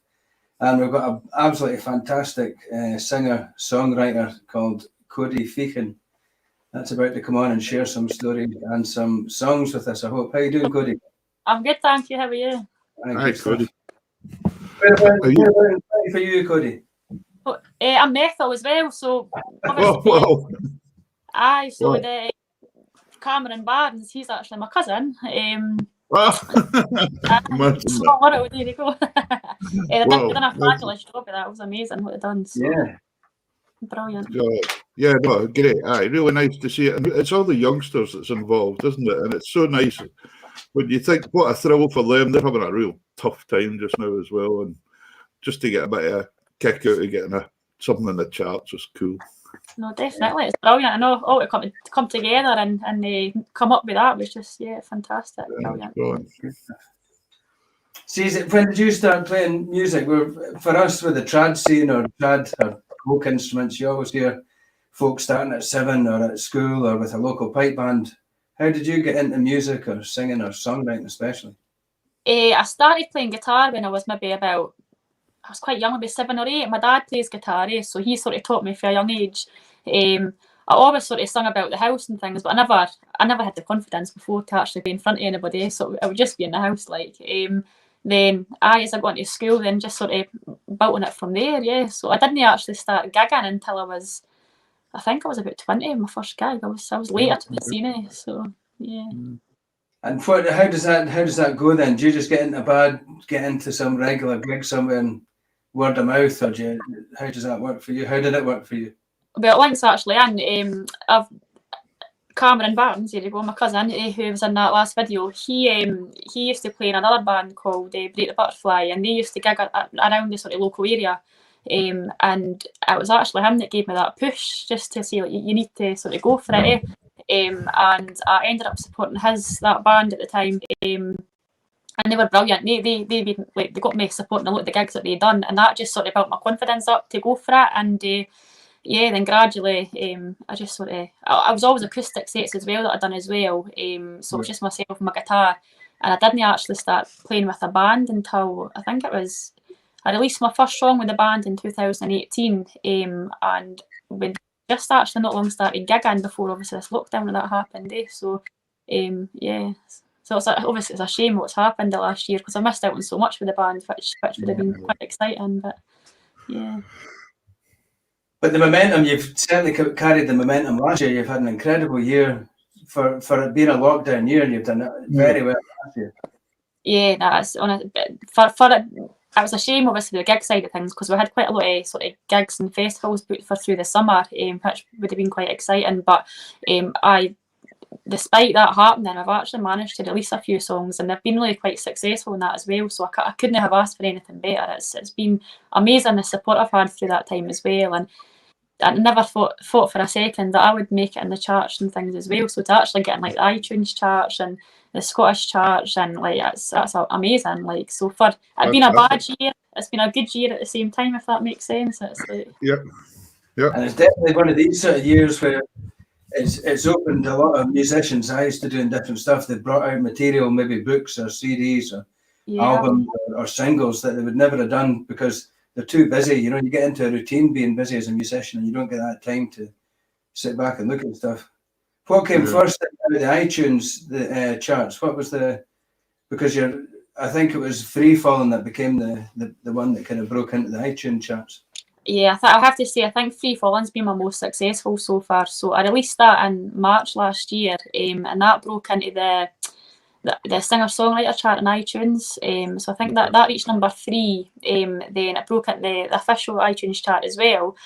And we've got an absolutely fantastic singer-songwriter called Cody Feechan. That's about to come on and share some story and some songs with us, I hope. How you doing, Cody? I'm good, thank you. How are you? Hi, Cody. Where for you, Cody? I'm Methil as well, so Whoa. aye, so the Cameron Barnes, he's actually my cousin. Small world, there you go. They've done a fabulous job of that. It was amazing what they've done. So. Yeah. Brilliant. Yeah, no, great. Aye, really nice to see it. And it's all the youngsters that's involved, isn't it? And it's so nice when you think what a thrill for them. They're having a real tough time just now as well. And just to get a bit of a kick out of getting something in the charts was cool. No, definitely. It's brilliant. I know all to come together and they come up with that was just, fantastic. Brilliant. See, when did you start playing music? For us with the trad scene or trad or folk instruments, you always hear folk starting at 7 or at school or with a local pipe band. How did you get into music or singing or songwriting especially? I started playing guitar when I was maybe I was quite young, maybe 7 or 8. My dad plays guitar, so he sort of taught me from a young age. I always sort of sung about the house and things, but I never had the confidence before to actually be in front of anybody, so I would just be in the house Then as I got into school, then just sort of built on it from there, So I didn't actually start gigging until I think I was about 20, my first gig. I was later to the scene, so yeah. And how does that go then? Do you just get into some regular gig somewhere and word of mouth, or how does that work for you? How did it work for you? Well, Link's actually in. I've Cameron Barnes, here you go, my cousin, who was in that last video. He used to play in another band called Break the Butterfly, and they used to gig around the sort of local area. And it was actually him that gave me that push just to say you need to sort of go for it. And I ended up supporting that band at the time. And they were brilliant. They got me supporting a lot of the gigs that they'd done, and that just sort of built my confidence up to go for it. And then gradually, I just sort of I was always acoustic sets as well that I'd done as well. So it was just myself and my guitar, and I didn't actually start playing with a band until I think I released my first song with the band in 2018, and we just actually not long started gigging before obviously this lockdown and that happened. So So obviously it's a shame what's happened the last year because I missed out on so much with the band, which would have been quite exciting. But yeah. But the momentum, you've certainly carried the momentum last year. You've had an incredible year for it being a lockdown year. You've done it very well last year. Yeah, that's on it. For it. It was a shame, obviously, the gig side of things because we had quite a lot of sort of gigs and festivals booked for through the summer, which would have been quite exciting. But despite that happening, I've actually managed to release a few songs, and they've been really quite successful in that as well. So I couldn't have asked for anything better. It's been amazing the support I've had through that time as well, and I never thought for a second that I would make it in the charts and things as well. So to actually get in like the iTunes charts and the Scottish charts and like that's amazing. Like so for it's been a bad year, it's been a good year at the same time, if that makes sense. It's like yeah. And it's definitely one of these sort of years where it's opened a lot of musicians' eyes to doing different stuff. They've brought out material, maybe books or CDs or albums or singles that they would never have done because they're too busy. You know, you get into a routine being busy as a musician and you don't get that time to sit back and look at stuff. What came Yeah. first out of the iTunes charts? What was because I think it was Free Falling that became the one that kind of broke into the iTunes charts. Yeah, I have to say, I think Free Falling's been my most successful so far. So I released that in March last year, and that broke into the singer-songwriter chart on iTunes. So I think that reached number 3. Then it broke into the official iTunes chart as well.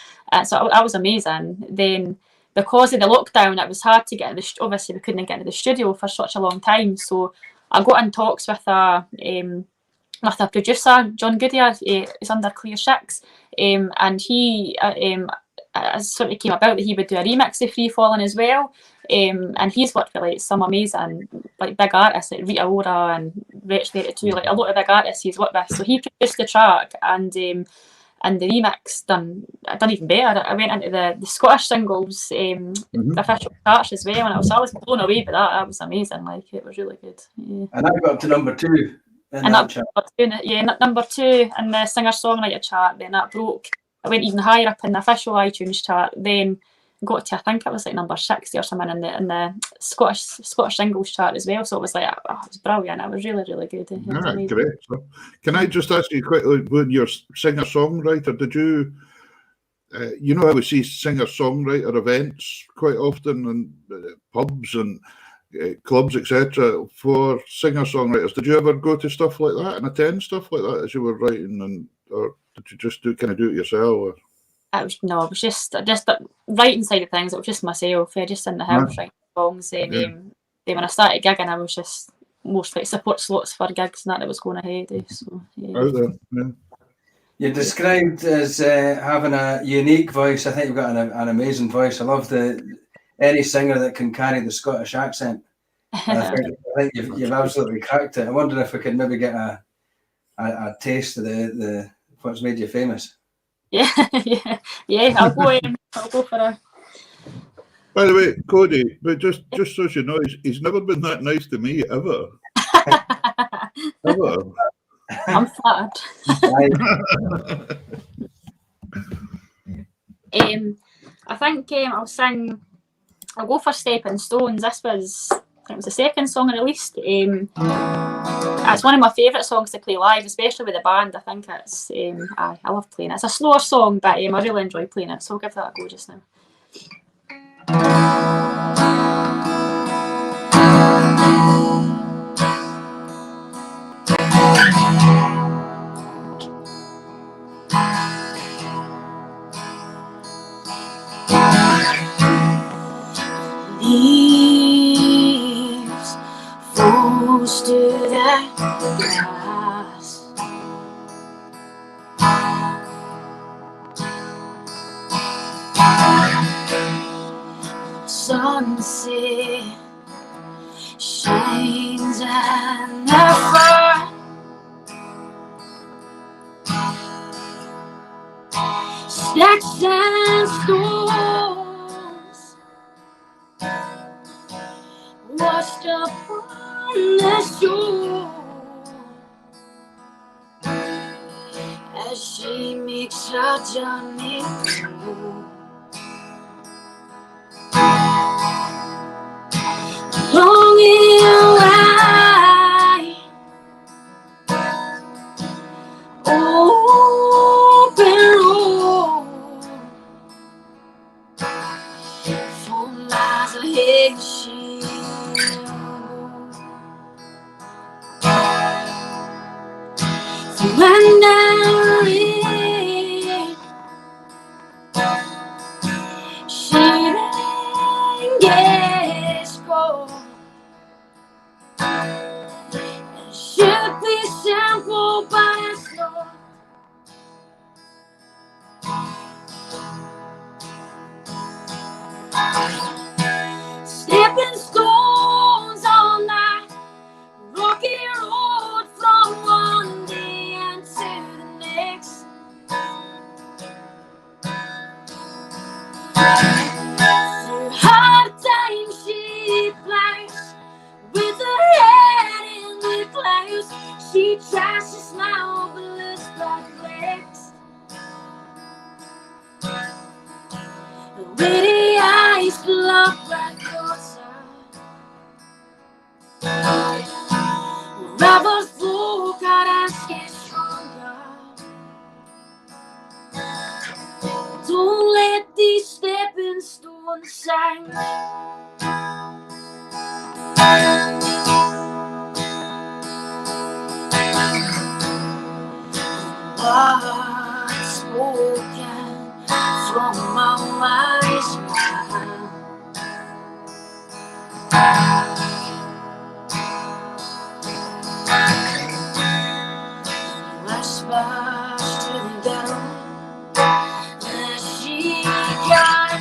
So that was amazing. Then because of the lockdown, it was hard to get into obviously we couldn't get into the studio for such a long time. So I got in talks with a producer, John Goodyear. He's under Clear Six, and he sort of came about that he would do a remix of Free Falling as well. And he's worked with like some amazing like big artists like Rita Ora and Wretch 32, like a lot of big artists he's worked with. So he produced the track, and the remix done even better. I went into the Scottish singles, the official charts as well, and I was blown away by that. That was amazing. Like it was really good. Yeah. And I got up to number 2. And number 2 in the singer-songwriter chart. Then that broke. I went even higher up in the official iTunes chart. Then got to, I think it was like number 60 or something in the Scottish singles chart as well. So it was like, it was brilliant. It was really, really good. It was amazing. Great. So, can I just ask you quickly, when you're singer-songwriter, did you, you know how we see singer-songwriter events quite often in pubs and clubs, etc., for singer-songwriters? Did you ever go to stuff like that and attend stuff like that as you were writing, or did you just do it yourself? Or? It was just the writing side of things. It was just myself, just in the house writing songs. Then when I started gigging, I was just mostly support slots for gigs and that was going ahead. So yeah. Out there, yeah. You're described as having a unique voice. I think you've got an amazing voice. I love any singer that can carry the Scottish accent. I think you've absolutely cracked it. I wonder if we could maybe get a taste of the what's made you famous. Yeah. I'll go for a. By the way, Cody, but just so you know, he's never been that nice to me ever. Ever. I'm flattered. I think I'll go for Stepping Stones. I think it was the second song I released. It's one of my favourite songs to play live, especially with the band. I think it's I love playing it. It's a slower song, but I really enjoy playing it, so I'll give that a go just now. Leaves falls to the grass. Sunset shines in the front. Stacks and stones washed upon the shore as she makes her journey through. Long and wide, open road, for miles ahead she surrendering, she then gets cold. Should be sampled by a storm. Stepping stones all night, rocky road from one day into the next. Through hard times she flies, with her head in the clouds, she tries to smile but looks perplexed. Her pretty eyes fill up like water. Flashbacks to the ghetto that she got.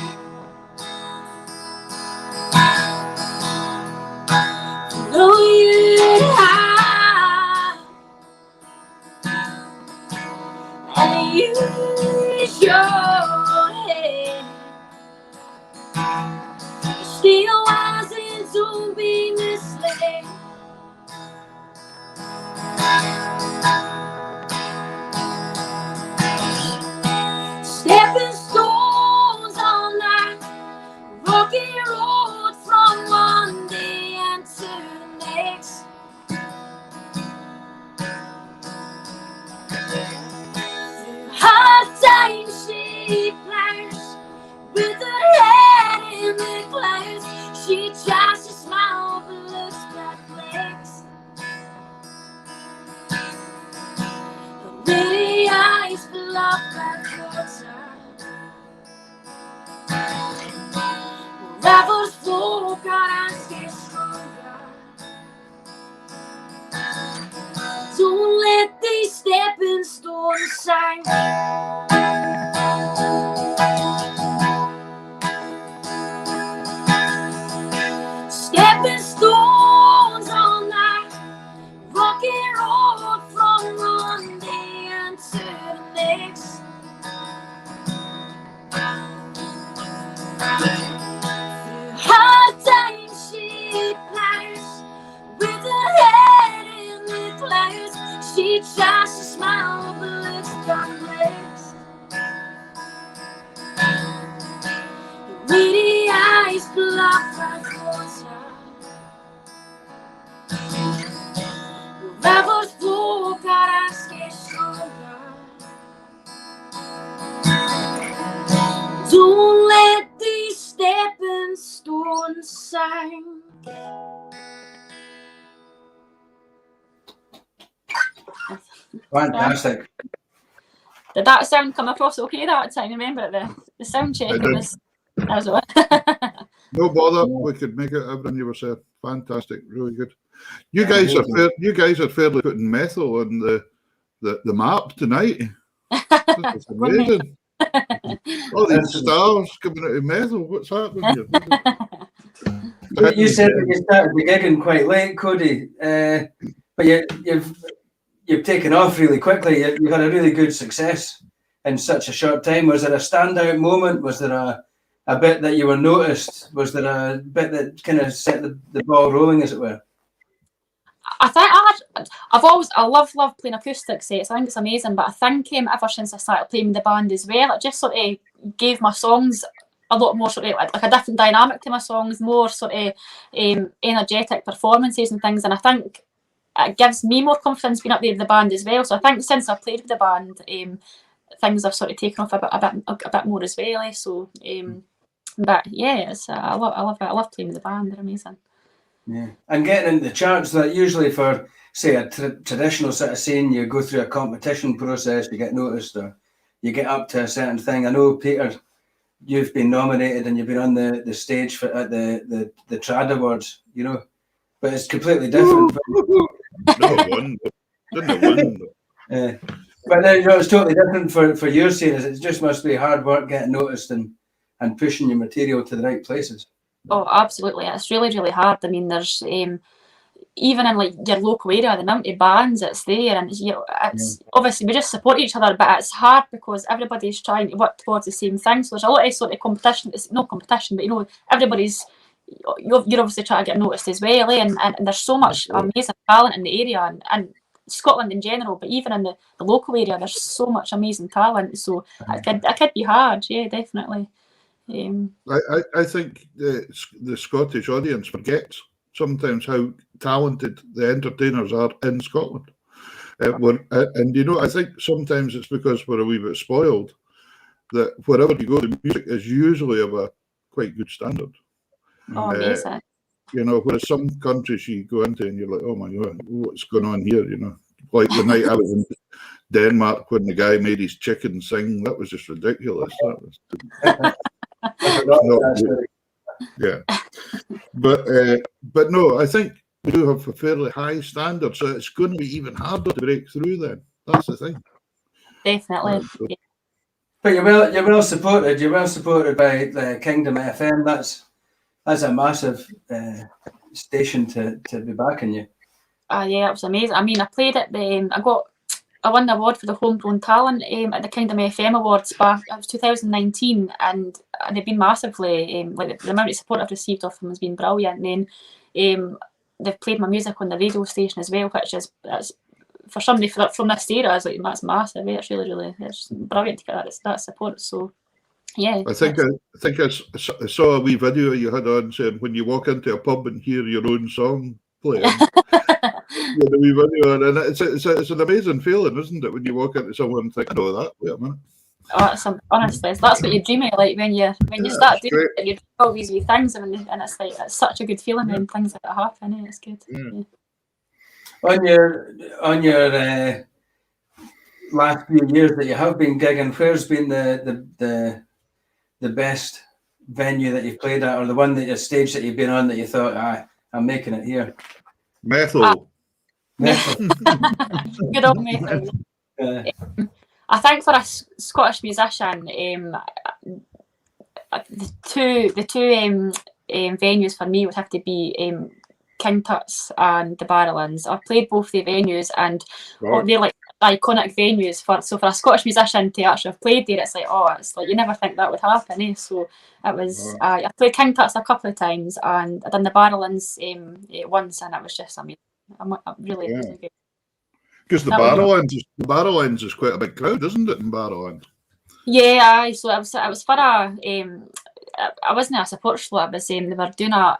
Know you high and use your head. Still wise and don't be misled. Stepping stones on that rocky road from one day unto the next. Hard times she plans with her head in the clouds. She tries to smile but looks back legs. Her pretty eyes fill up like water. Rivers flow, God, and get stronger. Don't let these stepping stones sink. Stepping stones on that rocky road from one day unto the next. Hard times she plans with her head in the clouds. She tries to smile but looks perplexed. Her weedy eyes block like water. Rivers flow, God, I get stronger. Don't let these stepping stones sink. Fantastic. Did that sound come across okay that time? Remember the sound check? It It did. was, that was all. No bother. We could make it everything you were saying. Fantastic, really good. You guys are fairly putting metal on the map tonight. This is amazing. All these stars coming out of metal. What's happening here? You said that you started the gigging quite late, Cody, but you've taken off really quickly. You've had a really good success in such a short time. Was there a standout moment? Was there a bit that you were noticed? Was there a bit that kind of set the ball rolling, as it were? I think I love playing acoustic sets. I think it's amazing. But I think ever since I started playing with the band as well, it just sort of gave my songs a lot more sort of like a different dynamic to my songs, more sort of energetic performances and things. And I think it gives me more confidence being up there with the band as well. So I think since I've played with the band, things have sort of taken off a bit more as well. So, but yeah, I love it. I love playing with the band. They're amazing. Yeah, and getting into the charts, that usually for say a traditional sort of scene, you go through a competition process, you get noticed, or you get up to a certain thing. I know, Peter, you've been nominated and you've been on the stage for at the Trad Awards, you know, but it's completely different. No wonder. Didn't wonder. But then, you know, it's totally different for your series. It just must be hard work getting noticed and pushing your material to the right places. Oh, absolutely. It's really, really hard. I mean, there's even in like your local area, the amount of bands that's there, and you know, it's obviously we just support each other, but it's hard because everybody's trying to work towards the same thing. So there's a lot of sort of competition. It's no competition, but you know, you're obviously trying to get noticed as well, and there's so much amazing talent in the area and Scotland in general, but even in the local area, there's so much amazing talent. So it could be hard, yeah, definitely. I think the Scottish audience forgets sometimes how talented the entertainers are in Scotland. And you know, I think sometimes it's because we're a wee bit spoiled that wherever you go, the music is usually of a quite good standard. Oh, amazing. You know, whereas some countries you go into and you're like, oh my God, what's going on here? You know, like the night I was in Denmark when the guy made his chicken sing, that was just ridiculous. That was yeah. But no, I think we do have a fairly high standard, so it's going to be even harder to break through then. That's the thing. Definitely. Yeah. But you're well supported. You're well supported by Kingdom FM. That's a massive station to be backing you. Yeah, it was amazing. I mean, I played at the I won the award for the Homegrown Talent at the Kingdom FM Awards back. It was 2019, and they've been massively like the amount of support I've received off them has been brilliant. And then they've played my music on the radio station as well, which is for somebody from this era, is like that's massive. It's really it's brilliant to get that support. So yeah, I think I saw a wee video you had on saying when you walk into a pub and hear your own song playing. Yeah, the wee video, and it's an amazing feeling, isn't it, when you walk into someone and think, I know that. Wait a minute. Honestly, that's what you dream of, like when you start doing it, you do all these wee things, and it's like it's such a good feeling when things like that happen. It's good. Yeah. On your last few years that you have been gigging, where's been the best venue that you've played at, or the one that your stage that you've been on that you thought, I'm making it here? Methil. Good old Methil. I think for a Scottish musician, the two venues for me would have to be King Tut's and the Barrowlands. I've played both the venues, and they're like iconic venues for a Scottish musician to actually have played there. It's like you never think that would happen. So it was. I played King Tut's a couple of times, and I done the Barrowlands once, and it was just amazing. I'm really good. Because the Barrowlands is quite a big crowd, isn't it, in Barrowlands? Yeah, so it was for a. I wasn't a support show. I was they were doing a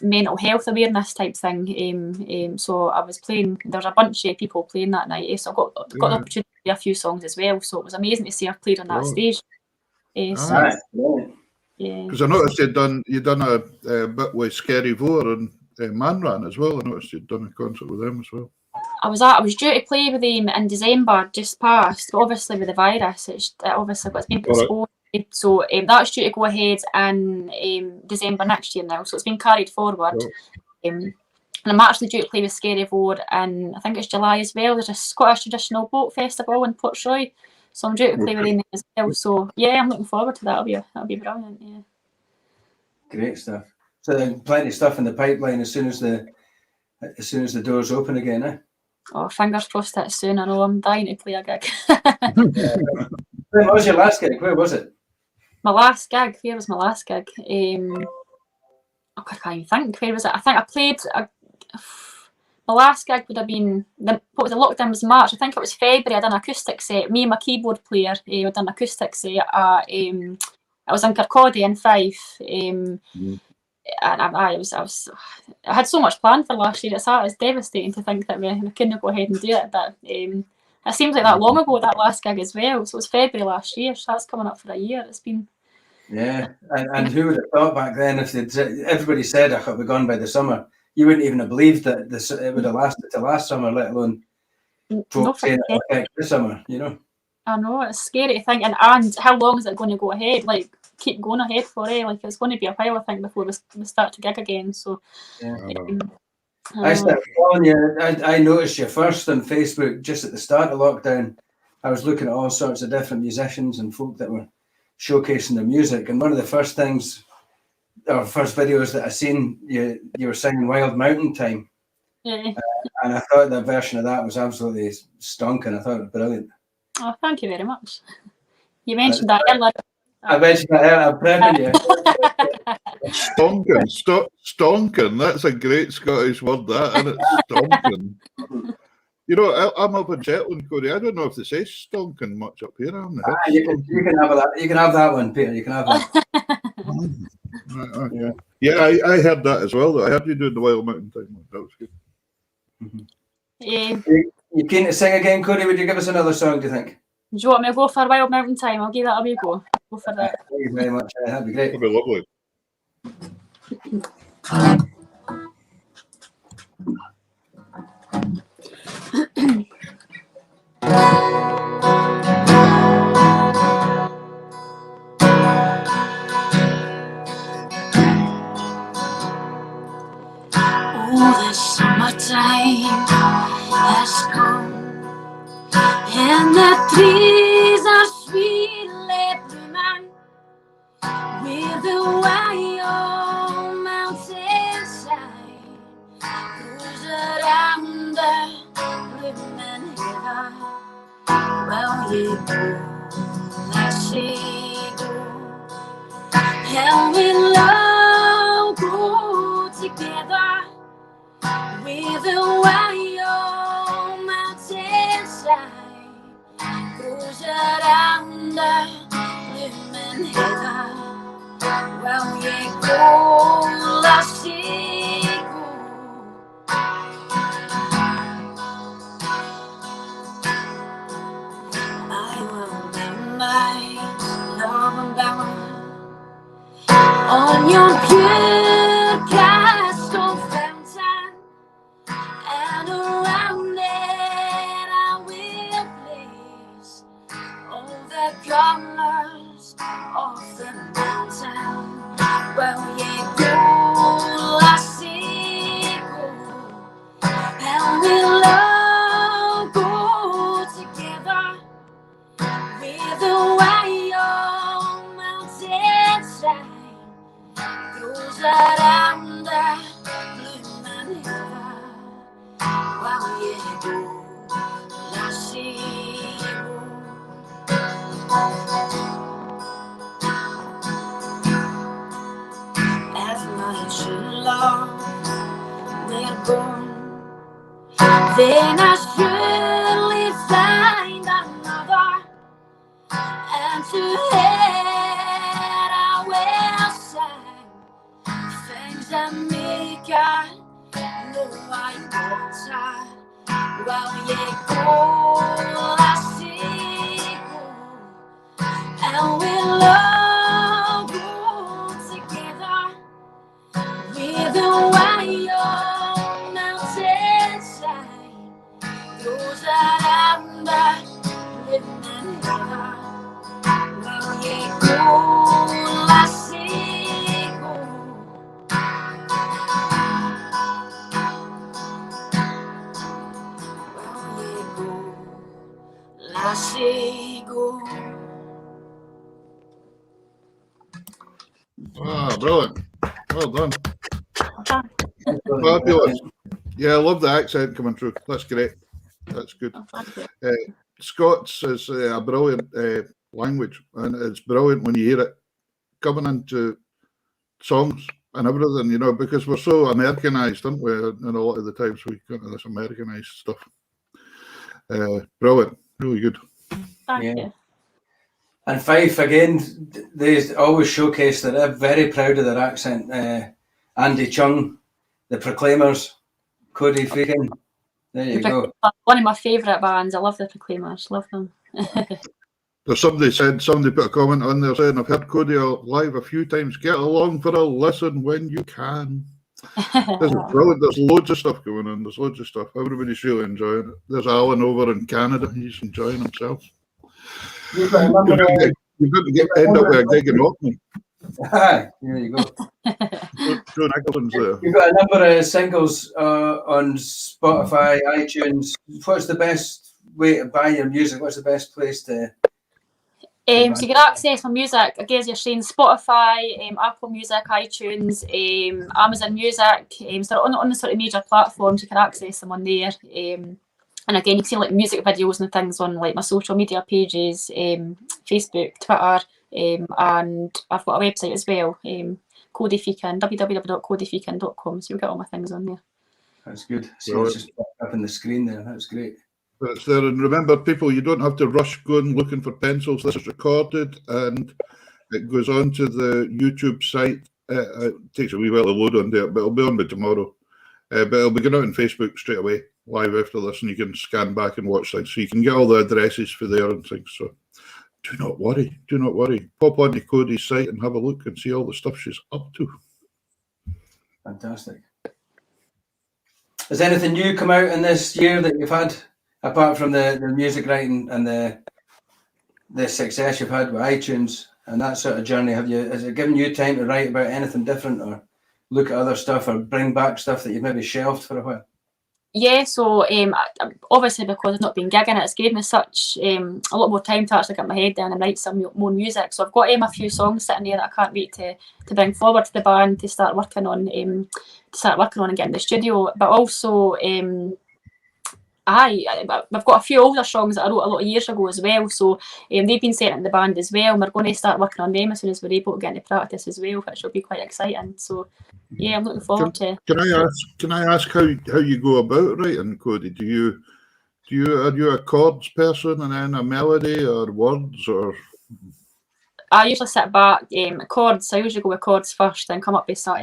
mental health awareness type thing. So I was playing. There was a bunch of people playing that night. So I got the opportunity to play a few songs as well. So it was amazing to see I've played on that stage. Yeah. Because I noticed you'd done a bit with Scary Vor and Manran as well. I noticed you'd done a concert with them as well. I was due to play with them in December just past, but obviously with the virus, it's been postponed. So that's due to go ahead in December next year now. So it's been carried forward. And I'm actually due to play with Scary Vor, and I think it's July as well. There's a Scottish traditional boat festival in Portsoy, so I'm due to play with them as well. So yeah, I'm looking forward to that. That'll be brilliant. Yeah. Great stuff. So plenty of stuff in the pipeline as soon as the doors open again, eh? Oh, fingers crossed that soon. I know I'm dying to play a gig. When was your last gig? Where was it? My last gig. Where was my last gig? I can't even think. Where was it? I think I played. My last gig would have been the lockdown was March. I think it was February. I done an acoustic set. Me and my keyboard player. I done an acoustic set. I was in Kirkcaldy in Fife. And I had so much planned for last year. It's devastating to think that we couldn't go ahead and do it. But it seems like that long ago, that last gig as well. So it was February last year. So that's coming up for a year. It's been. Yeah, and who would have thought back then if everybody said I could be gone by the summer? You wouldn't even have believed that it would have lasted till last summer, let alone folks saying it affect this summer. You know. I know, it's scary to think, and how long is it going to go ahead? Like, keep going ahead for it. Like, it's going to be a while, I think, before we start to gig again. So, yeah. I started following you. I noticed you first on Facebook just at the start of lockdown. I was looking at all sorts of different musicians and folk that were showcasing their music, and one of the first things, or first videos that I seen, you were singing "Wild Mountain Time," and I thought the version of that was absolutely stonking. I thought it was brilliant. Oh, thank you very much. You mentioned that earlier. I mentioned that earlier. I'm prepping you. Stonking. That's a great Scottish word, that, isn't it? Stonking. You know, I'm up in Shetland, Cody. I don't know if they say stonking much up here. You can have that. You can have that one, Peter. You can have that. Yeah, I heard that as well. Though. I heard you doing the Wild Mountain Time. That was good. Yeah. You keen to sing again, Cody? Would you give us another song, do you think? Do you want me to go for Wild Mountain Time? I'll give that a wee go. Go for that. Thank you very much. That'd be great. That'd be lovely. the summertime has come, and the trees are sweetly blooming, with the wild mountainside goes around the blooming heather. Well, you go, lassie, go, and we'll all go together, with the wild mountainside goes around the blooming heather. Well, you go, lassie, go. I will bend my love and bower on your pure castle fountain, and around it I will place all the colors of the mountain. Well, you go, lassie, go, and we'll all go together, with the wild mountainside goes around the blooming heather. Well, you go, lassie, go. As my true love they're gone, then I surely find another, and to her I will sing things that make her know I want her. Well, you go, lassie, go, and we'll all go together, with the wild mountainside goes around the blooming heather. Well, you go, lassie, go. Well, you go, lassie, go. Ah, brilliant. Well done. Fabulous. Yeah, I love the accent coming through. That's great. That's good. Scots is a brilliant language, and it's brilliant when you hear it coming into songs and everything, you know, because we're so Americanized, aren't we? And a lot of the times we get into this Americanized stuff. Brilliant. Really good. Thank Yeah. you. And Fife, again, they always showcase that they're very proud of their accent. Andy Chung, the Proclaimers, Cody Feakin. There you go. One of my favourite bands. I love the Proclaimers. Love them. There's somebody put a comment on there saying, I've heard Cody live a few times. Get along for a listen when you can. This is brilliant. There's loads of stuff going on. There's loads of stuff. Everybody's really enjoying it. There's Alan over in Canada. He's enjoying himself. You've got to end up with a gig in Auckland. There you go. Joe Nicholson's there. You've got a number of singles on Spotify, iTunes. What's the best way to buy your music? What's the best place to... So you can access my music, again, as you're saying, Spotify, Apple Music, iTunes, Amazon Music, so on the sort of major platforms, you can access them on there. And again, you can see like music videos and things on like my social media pages, Facebook, Twitter, and I've got a website as well, Cody Feakin, www.codyfeakin.com, so you'll get all my things on there. That's good. So it's just up on the screen there. That's great. But it's there, and remember, people, you don't have to rush going looking for pencils. This is recorded and it goes on to the YouTube site. It takes a wee while to load on there, but it'll be on by tomorrow. But it'll be going out on Facebook straight away, live after this, and you can scan back and watch things. So you can get all the addresses for there and things. So do not worry. Do not worry. Pop onto Cody's site and have a look and see all the stuff she's up to. Fantastic. Has anything new come out in this year that you've had, apart from the music writing and the success you've had with iTunes and that sort of journey? Has it given you time to write about anything different or look at other stuff or bring back stuff that you've maybe shelved for a while? Yeah, so obviously because I've not been gigging, it's given me such a lot more time to actually get my head down and write some more music. So I've got a few songs sitting there that I can't wait to bring forward to the band to start working on and get in the studio. But also, I've got a few older songs that I wrote a lot of years ago as well. So they've been sent in the band as well. And we're going to start working on them as soon as we're able to get into practice as well, which will be quite exciting. So yeah, I'm looking forward to. Can I ask how you go about writing, Cody? Are you a chords person and then a melody or words or? I usually sit back, chords. I usually go with chords first, then come up with sort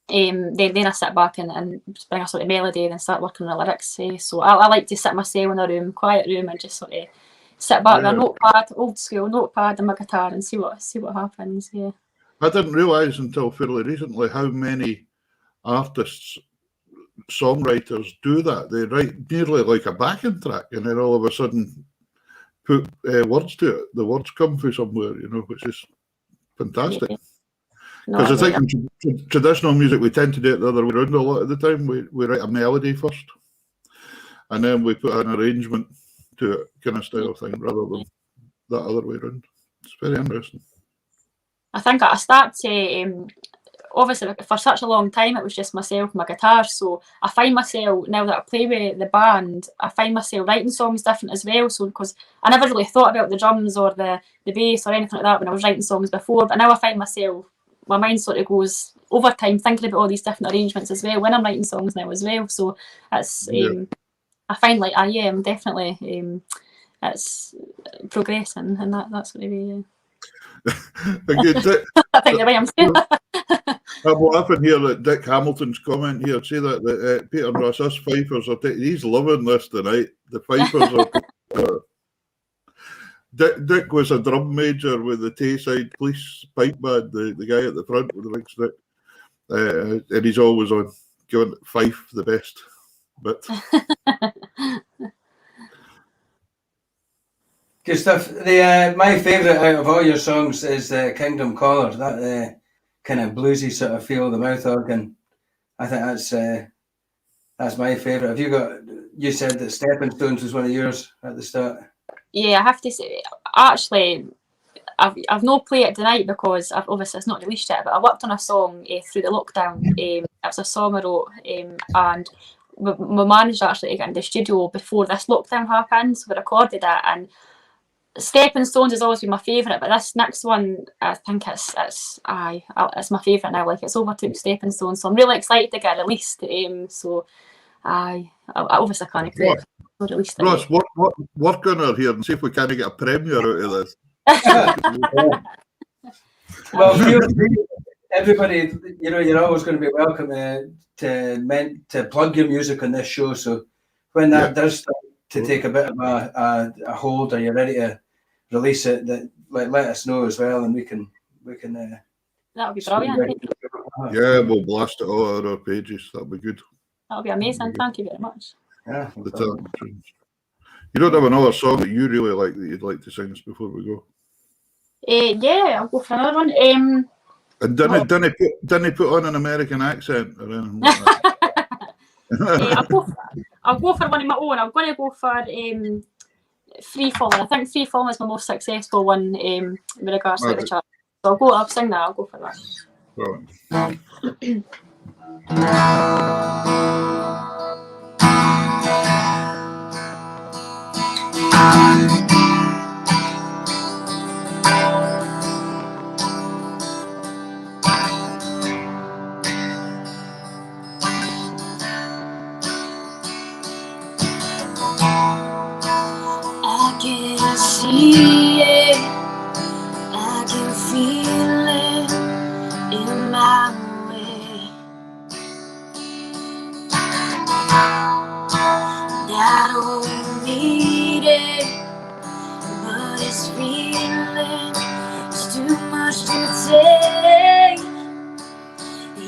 then I sit back and bring a sort of melody and start working on the lyrics. So I like to sit myself in a room, quiet room, and just sort of sit back with a notepad, old school notepad, and my guitar, and see what happens. Yeah. I didn't realise until fairly recently how many artists, songwriters do that. They write nearly like a backing track, and then all of a sudden put words to it. The words come from somewhere, which is fantastic. Yeah. Because I think in traditional music we tend to do it the other way around a lot of the time. We write a melody first, and then we put an arrangement to it, kind of style thing, rather than that other way around. It's very interesting. I think I start to obviously for such a long time it was just myself and my guitar. So I find myself now that I play with the band, I find myself writing songs different as well. So because I never really thought about the drums or the bass or anything like that when I was writing songs before, but now I find myself. My mind sort of goes over time thinking about all these different arrangements as well when I'm writing songs now as well. So it's I find like I'm definitely it's progressing and that's going to be. I think the way I'm saying. I'm laughing here at Dick Hamilton's comment here. Say that Peter and Ross, us fifers are he's loving this tonight. The fifers are. Dick was a drum major with the Tayside Police pipe band, the guy at the front with the big stick. And he's always on giving Fife the best bit. Good stuff. My favourite out of all your songs is Kingdom Caller, that kind of bluesy sort of feel, the mouth organ. I think that's my favourite. You said that Stepping Stones was one of yours at the start. Yeah, I have to say, actually, I've not played it tonight because obviously it's not released yet, but I worked on a song through the lockdown. It was a song I wrote, and we managed actually to get in the studio before this lockdown happened, so we recorded it. And Stepping Stones has always been my favourite, but this next one, I think it's my favourite now. Like it's overtook Stepping Stones, so I'm really excited to get released. So I obviously can't play it. Ross, work on her here and see if we can get a premiere out of this. Well, everybody, you're always going to be welcome to plug your music on this show. So when that does start to take a bit of a hold, or you're ready to release it, let us know as well, and we can. That would be brilliant. Yeah, we'll blast it all out our pages. That'll be good. That'll be amazing. Thank you very much. Yeah. You don't have another song that you really like that you'd like to sing us before we go? Yeah, I'll go for another one. And didn't put on an American accent or anything like that. I'll go for one of my own. I'm going to go for Free Falling. I think Free Falling is my most successful one with regards to the chart. So I'll sing that. I'll go for that. Right. I can see it, I can feel it in my way. I don't need it, but it's feeling it's too much to take.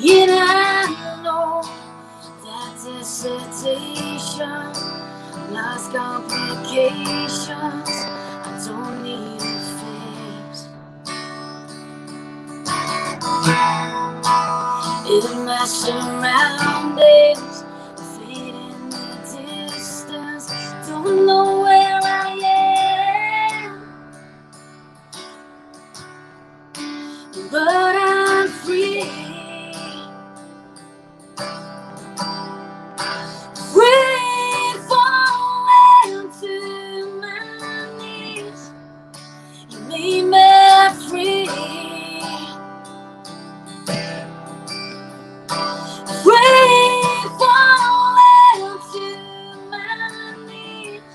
And I know that dissertation lost complications. I don't need a fix. surroundings fade in the distance. Don't know where I am, but I'm free. Free falling to my knees. You made me free. Free falling to my knees.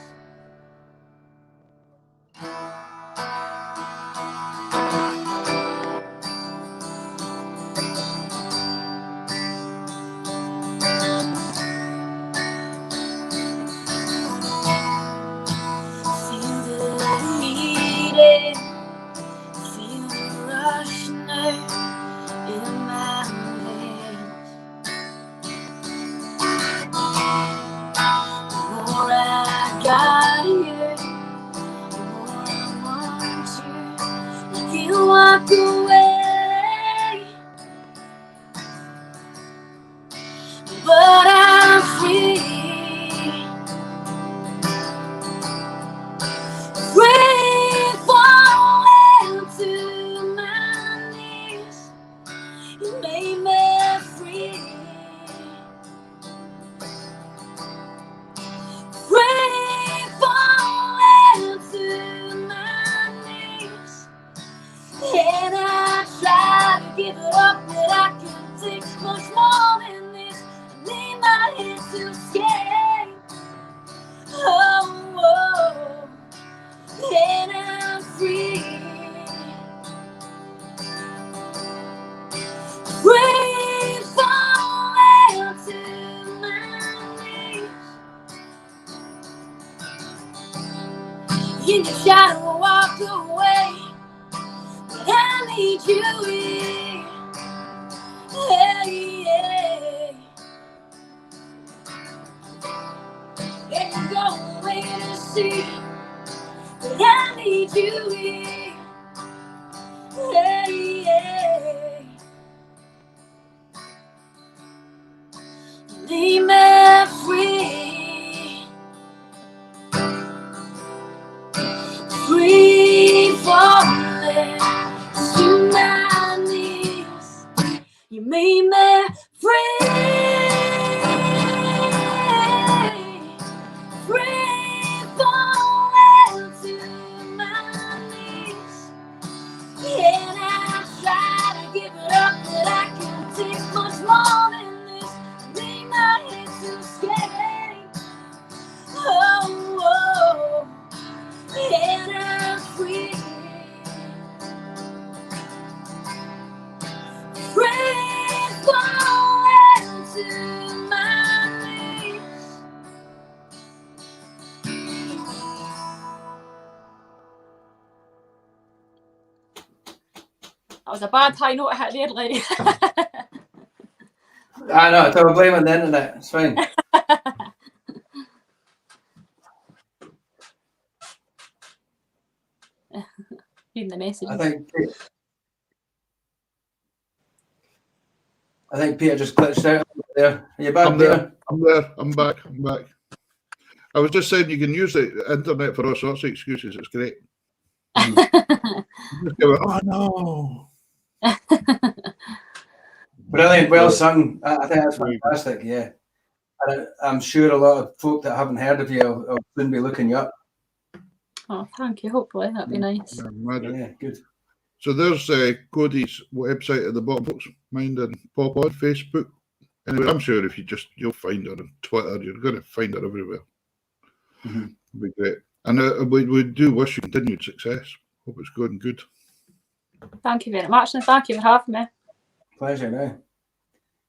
Feel that I need it. Feel the rush now in my veins. The more I got you, the more I want you. You can walk away, but I'm free. Free falling to my knees. You made me free. Free falling to my knees. And I try to give it up, but I can't take much more than this. I need my head to escape. Oh, and I'm free. Free falling to my knees. In the shadow, I walk away, but I need you here. Hey, yeah. And you go away to see, but I need you here. Hey, yeah. Leave me free. Free falling to my knees. You made me free. Free falling to my knees. And I try to give it up, but I can't take much more than this. Need my head to escape. Oh, and I'm free. Free falling to my knees. That was a bad high note I hit there, Larry. I know, don't blame it on the internet. It's fine. Reading the message. I think Peter just glitched out there. Are you back, I'm Peter? there. I'm there. I'm back. I'm back. I was just saying you can use the internet for all sorts of excuses. It's great. Just go, oh no. Brilliant, well sung. I think that's fantastic, yeah. And I'm sure a lot of folk that haven't heard of you will soon be looking you up. Oh, thank you. Hopefully that'd be nice. Yeah, magic. Yeah, good. So there's Cody's website at the bottom. Folks, mind and pop on Facebook. Anyway, I'm sure if you'll find her on Twitter. You're going to find her everywhere. Mm-hmm. It'll be great. And we do wish you continued success. Hope it's going good. Thank you very much, and thank you for having me. Pleasure, now.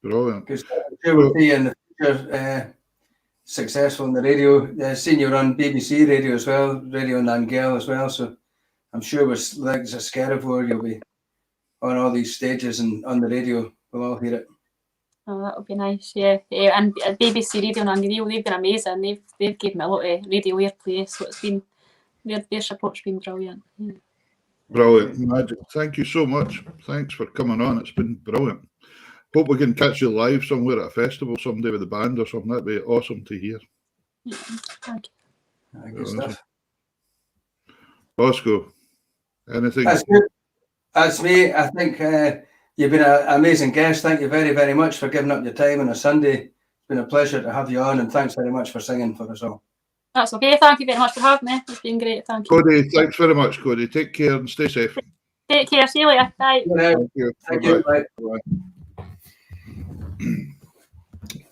Brilliant. Because I'm sure we'll see you in the future successful in the radio. Seen you on BBC radio as well, Radio Nangel as well. So I'm sure with Legs of Scarivore, you'll be on all these stages and on the radio. We'll all hear it. Oh, that would be nice, yeah. And BBC Radio Nangil, they've been amazing. They've given me a lot of radio airplay, so it's been their support's been brilliant. Yeah. Brilliant, magic. Thank you so much. Thanks for coming on. It's been brilliant. Hope we can catch you live somewhere at a festival someday with the band or something. That'd be awesome to hear. Yeah, thank you. Good stuff. Bosco, anything? That's good. That's me. I think you've been an amazing guest. Thank you very, very much for giving up your time on a Sunday. It's been a pleasure to have you on, and thanks very much for singing for us all. That's okay. Thank you very much for having me. It's been great. Thank you. Cody, thanks very much, Cody. Take care and stay safe. Take care. See you later. Bye. Thank you. Thank you. Bye-bye. Bye.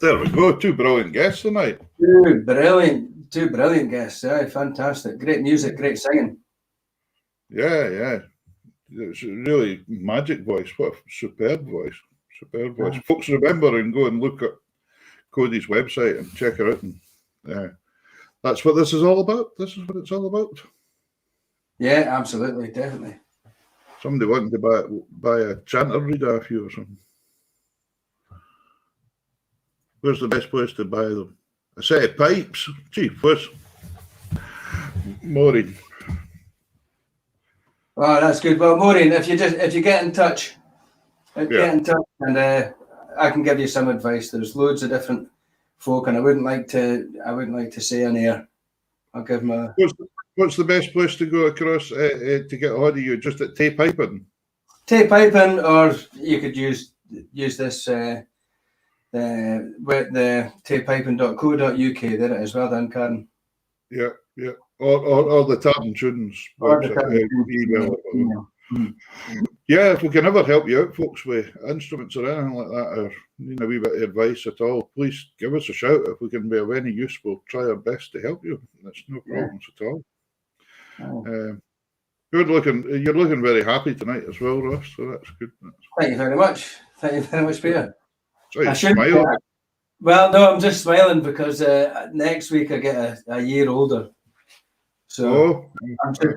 There we go. 2 brilliant guests tonight. Two brilliant guests. Yeah, fantastic. Great music, great singing. Yeah. It's a really magic voice. What a superb voice. Superb voice. Folks, remember and go and look at Cody's website and check her out. And that's what this is all about. This is what it's all about. Yeah, absolutely, definitely. Somebody wanting to buy a chanter reader off you or something. Where's the best place to buy them? A set of pipes? Gee, what's Maureen? Oh, that's good. Well, Maureen, if you get in touch, and I can give you some advice. There's loads of different folk, and I wouldn't like to say on air. I'll give them a. What's the best place to go across to get a hold of you? Just at Tay Piping? Tay Piping, or you could use this the taypiping.co.uk. There it is. Well done, Karen. Yeah. Or the Tartan Tunes email. Yeah, if we can ever help you out, folks, with instruments or anything like that, or need a wee bit of advice at all, please give us a shout. If we can be of any use, we'll try our best to help you. That's no problems at all. You're looking very happy tonight as well, Ross. So that's good. Thank you very much. Thank you very much, Peter. So you're smiling. Well, no, I'm just smiling because next week I get a year older. So I'm just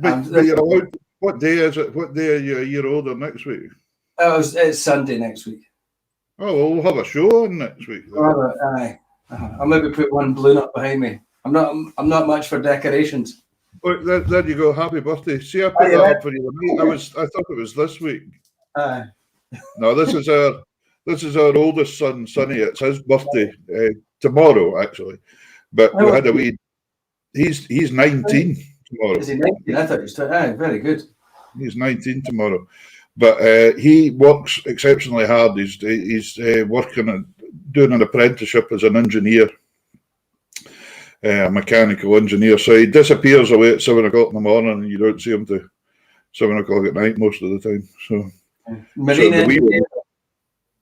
but you're allowed. What day is it? What day are you a year older next week? It's Sunday next week. Oh, well, we'll have a show on next week. Aye. I'll maybe put one balloon up behind me. I'm not much for decorations. Oh, there you go. Happy birthday. See, I put that up for you. I thought it was this week. Aye. No, this is our oldest son, Sonny. It's his birthday tomorrow, actually. But we had a wee. He's 19 tomorrow. Is he 19? I thought he was 20. Aye, very good. He's 19 tomorrow, but he works exceptionally hard. He's working and doing an apprenticeship as an engineer, a mechanical engineer. So he disappears away at 7 o'clock in the morning, and you don't see him till 7 o'clock at night most of the time.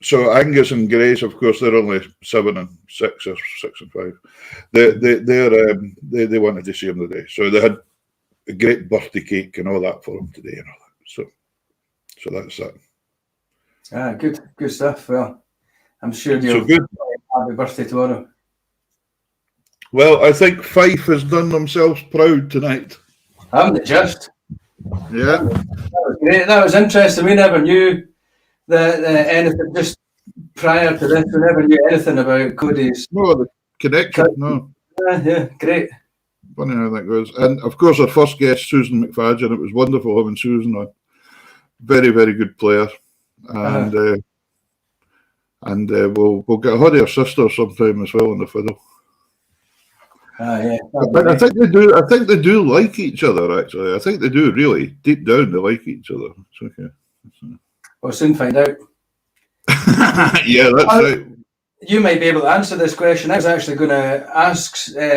So Angus and Grace, of course, they're only 7 and 6 or 6 and 5. They wanted to see him today, so they had a great birthday cake and all that for him today and all that. So that's that. Good stuff. Well, I'm sure you'll happy birthday tomorrow. Well, I think Fife has done themselves proud tonight. Haven't they just? Yeah. That was great. That was interesting. We never knew anything, just prior to this, we never knew anything about Cody's. No, the connection, no. Yeah, great. Funny how that goes. And of course, our first guest, Susan McFadgen. It was wonderful having Susan on. Very, very good player. And we'll get a hold of her sister sometime as well on the fiddle. Yeah. I think they do. I think they do like each other. Actually, I think they do. Really, deep down, they like each other. It's okay. We'll soon find out. Yeah, that's right. You might be able to answer this question. I was actually going to ask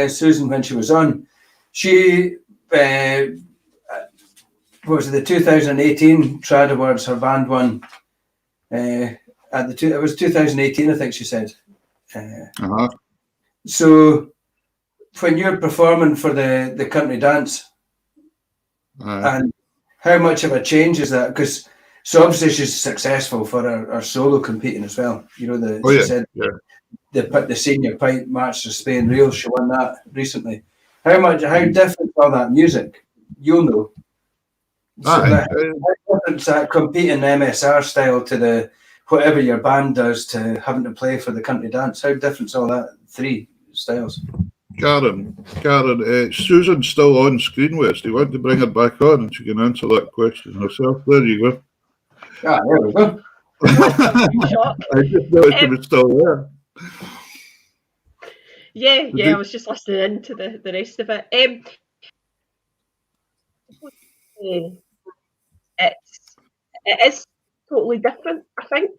Susan when she was on. She was it the 2018 Trad Awards? Her band won it was 2018, I think she said. So when you're performing for the country dance, and how much of a change is that? Because so obviously she's successful for her solo competing as well. You know, she said the senior pipe match to Spain Reels. She won that recently. How different are that music? You'll know. How different is that competing MSR style to the whatever your band does to having to play for the country dance? How different is all that 3 styles? Karen, Susan's still on screen with us. Do you want to bring her back on and she can answer that question herself? There you go. There we go. Shock. I just noticed it was still there. Yeah, I was just listening to the rest of it. It is totally different, I think.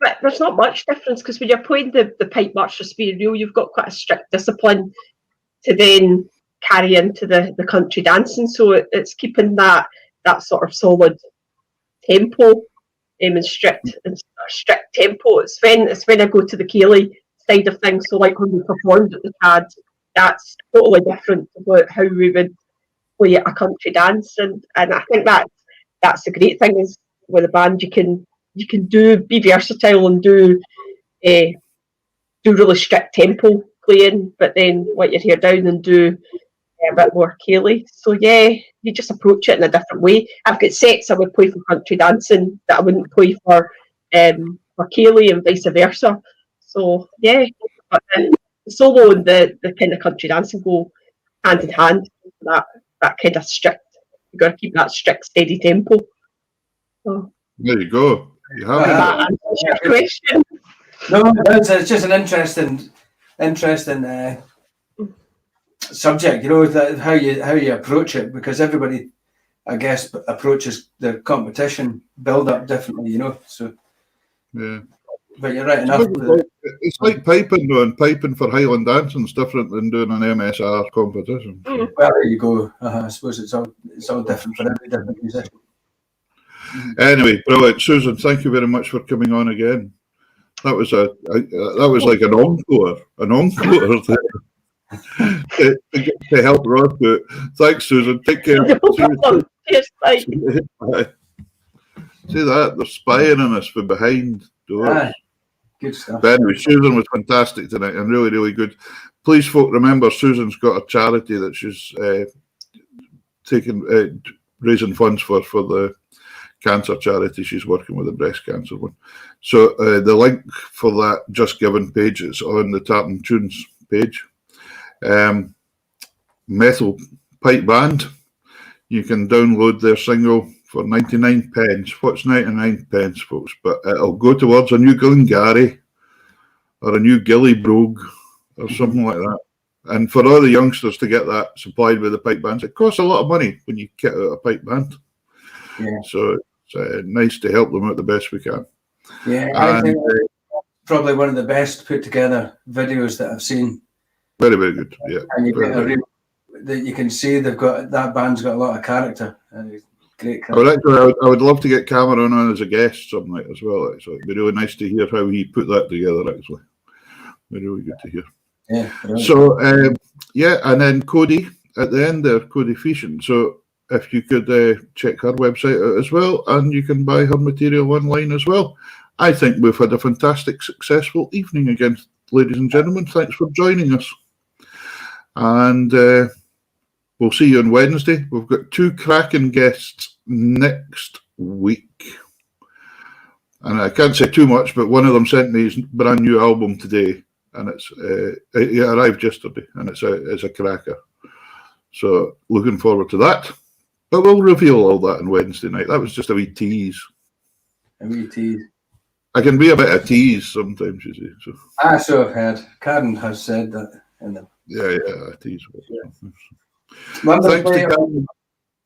But there's not much difference because when you're playing the pipe march for Spear Real, you've got quite a strict discipline to then carry into the country dancing. So it's keeping that sort of solid tempo and strict tempo. It's when I go to the Ceilidh side of things. So like when we performed at the CAD, that's totally different about how we would play a country dance, and I think that's the great thing is with a band you can be versatile and do really strict tempo playing, but then let your hair down and do a bit more Ceilidh. So yeah, you just approach it in a different way. I've got sets I would play for country dancing that I wouldn't play for Ceilidh and vice versa. So yeah, but the solo and the kind of country dancing go hand in hand. That kind of strict. You've got to keep that strict, steady tempo. So, There you go. You have that answers your question. No, it's just an interesting subject. You know, how you approach it, because everybody, I guess, approaches the competition build up differently. You know, so yeah. But you're right enough. It's like piping, though, and piping for Highland dancing is different than doing an MSR competition. Well, there you go. I suppose it's all different for every different musician. Anyway, brilliant, Susan. Thank you very much for coming on again. That was like an encore to help Rod do it. Thanks, Susan. Take care. Cheers, bye. See that? They're spying on us from behind doors. Good stuff. But anyway, Susan was fantastic tonight and really, really good. Please, folk, remember Susan's got a charity that she's raising funds for the cancer charity she's working with, the breast cancer one. So the link for that Just Giving page is on the Tartan Tunes page. Metal Pipe Band, you can download their single for 99 pence. What's 99 pence, folks? But it'll go towards a new Glengarry or a new Gilly Brogue or something like that. And for all the youngsters to get that supplied with the pipe bands, it costs a lot of money when you kit out a pipe band. Yeah. So it's nice to help them out the best we can. Yeah, I think probably one of the best put together videos that I've seen. Very, very good. Yeah. And you can see that band's got a lot of character. Great character. I would love to get Cameron on as a guest some night as well. So it'd be really nice to hear how he put that together. Actually, very really good to hear. Yeah. So and then Cody at the end there, Cody Feashan. So if you could check her website out as well, and you can buy her material online as well. I think we've had a fantastic, successful evening again, ladies and gentlemen. Thanks for joining us. And we'll see you on Wednesday. We've got 2 cracking guests next week. And I can't say too much, but one of them sent me his brand new album today. And it arrived yesterday, and it's a cracker. So looking forward to that. But we'll reveal all that on Wednesday night. That was just a wee tease. A wee tease. I can be a bit of tease sometimes, you see. So. So I've heard. Karen has said that in them. Yeah, a tease. Yeah. Thanks to Karen.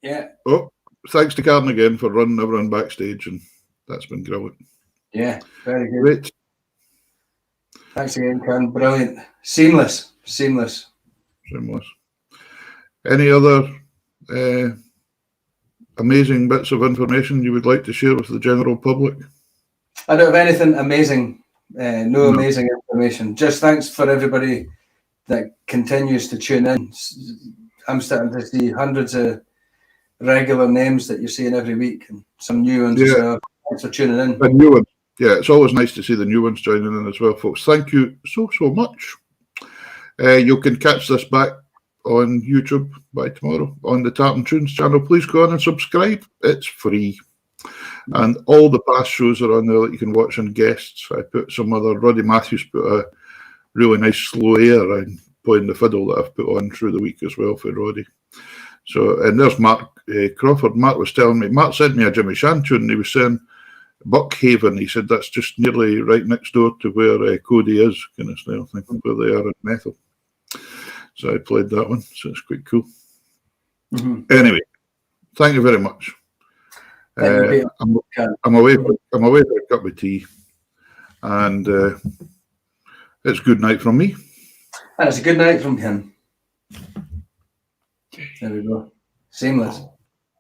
Yeah. Oh, thanks to Karen again for running everyone backstage, and that's been brilliant. Yeah, very good. Great. Thanks again, Karen. Brilliant. Seamless. Any other amazing bits of information you would like to share with the general public? I don't have anything amazing, no amazing information. Just thanks for everybody that continues to tune in. I'm starting to see hundreds of regular names that you're seeing every week, and some new ones as well. Thanks for tuning in. A new one. Yeah, it's always nice to see the new ones joining in as well, folks. Thank you so much. You can catch this back on YouTube by tomorrow on the Tartan Tunes channel. Please go on and subscribe. It's free. And all the past shows are on there that you can watch, and guests. I put some other, Roddy Matthews put a really nice slow air and playing the fiddle that I've put on through the week as well for Roddy. So, and there's Mark Crawford. Mark was telling me, Mark sent me a Jimmy Shan tune, and he was saying Buckhaven. He said that's just nearly right next door to where Cody is, kind of style thing, where they are in Methil. So I played that one, so it's quite cool. Anyway, thank you very much. I'm away for a cup of tea, and it's good night from me. And it's a good night from him. There we go. Seamless.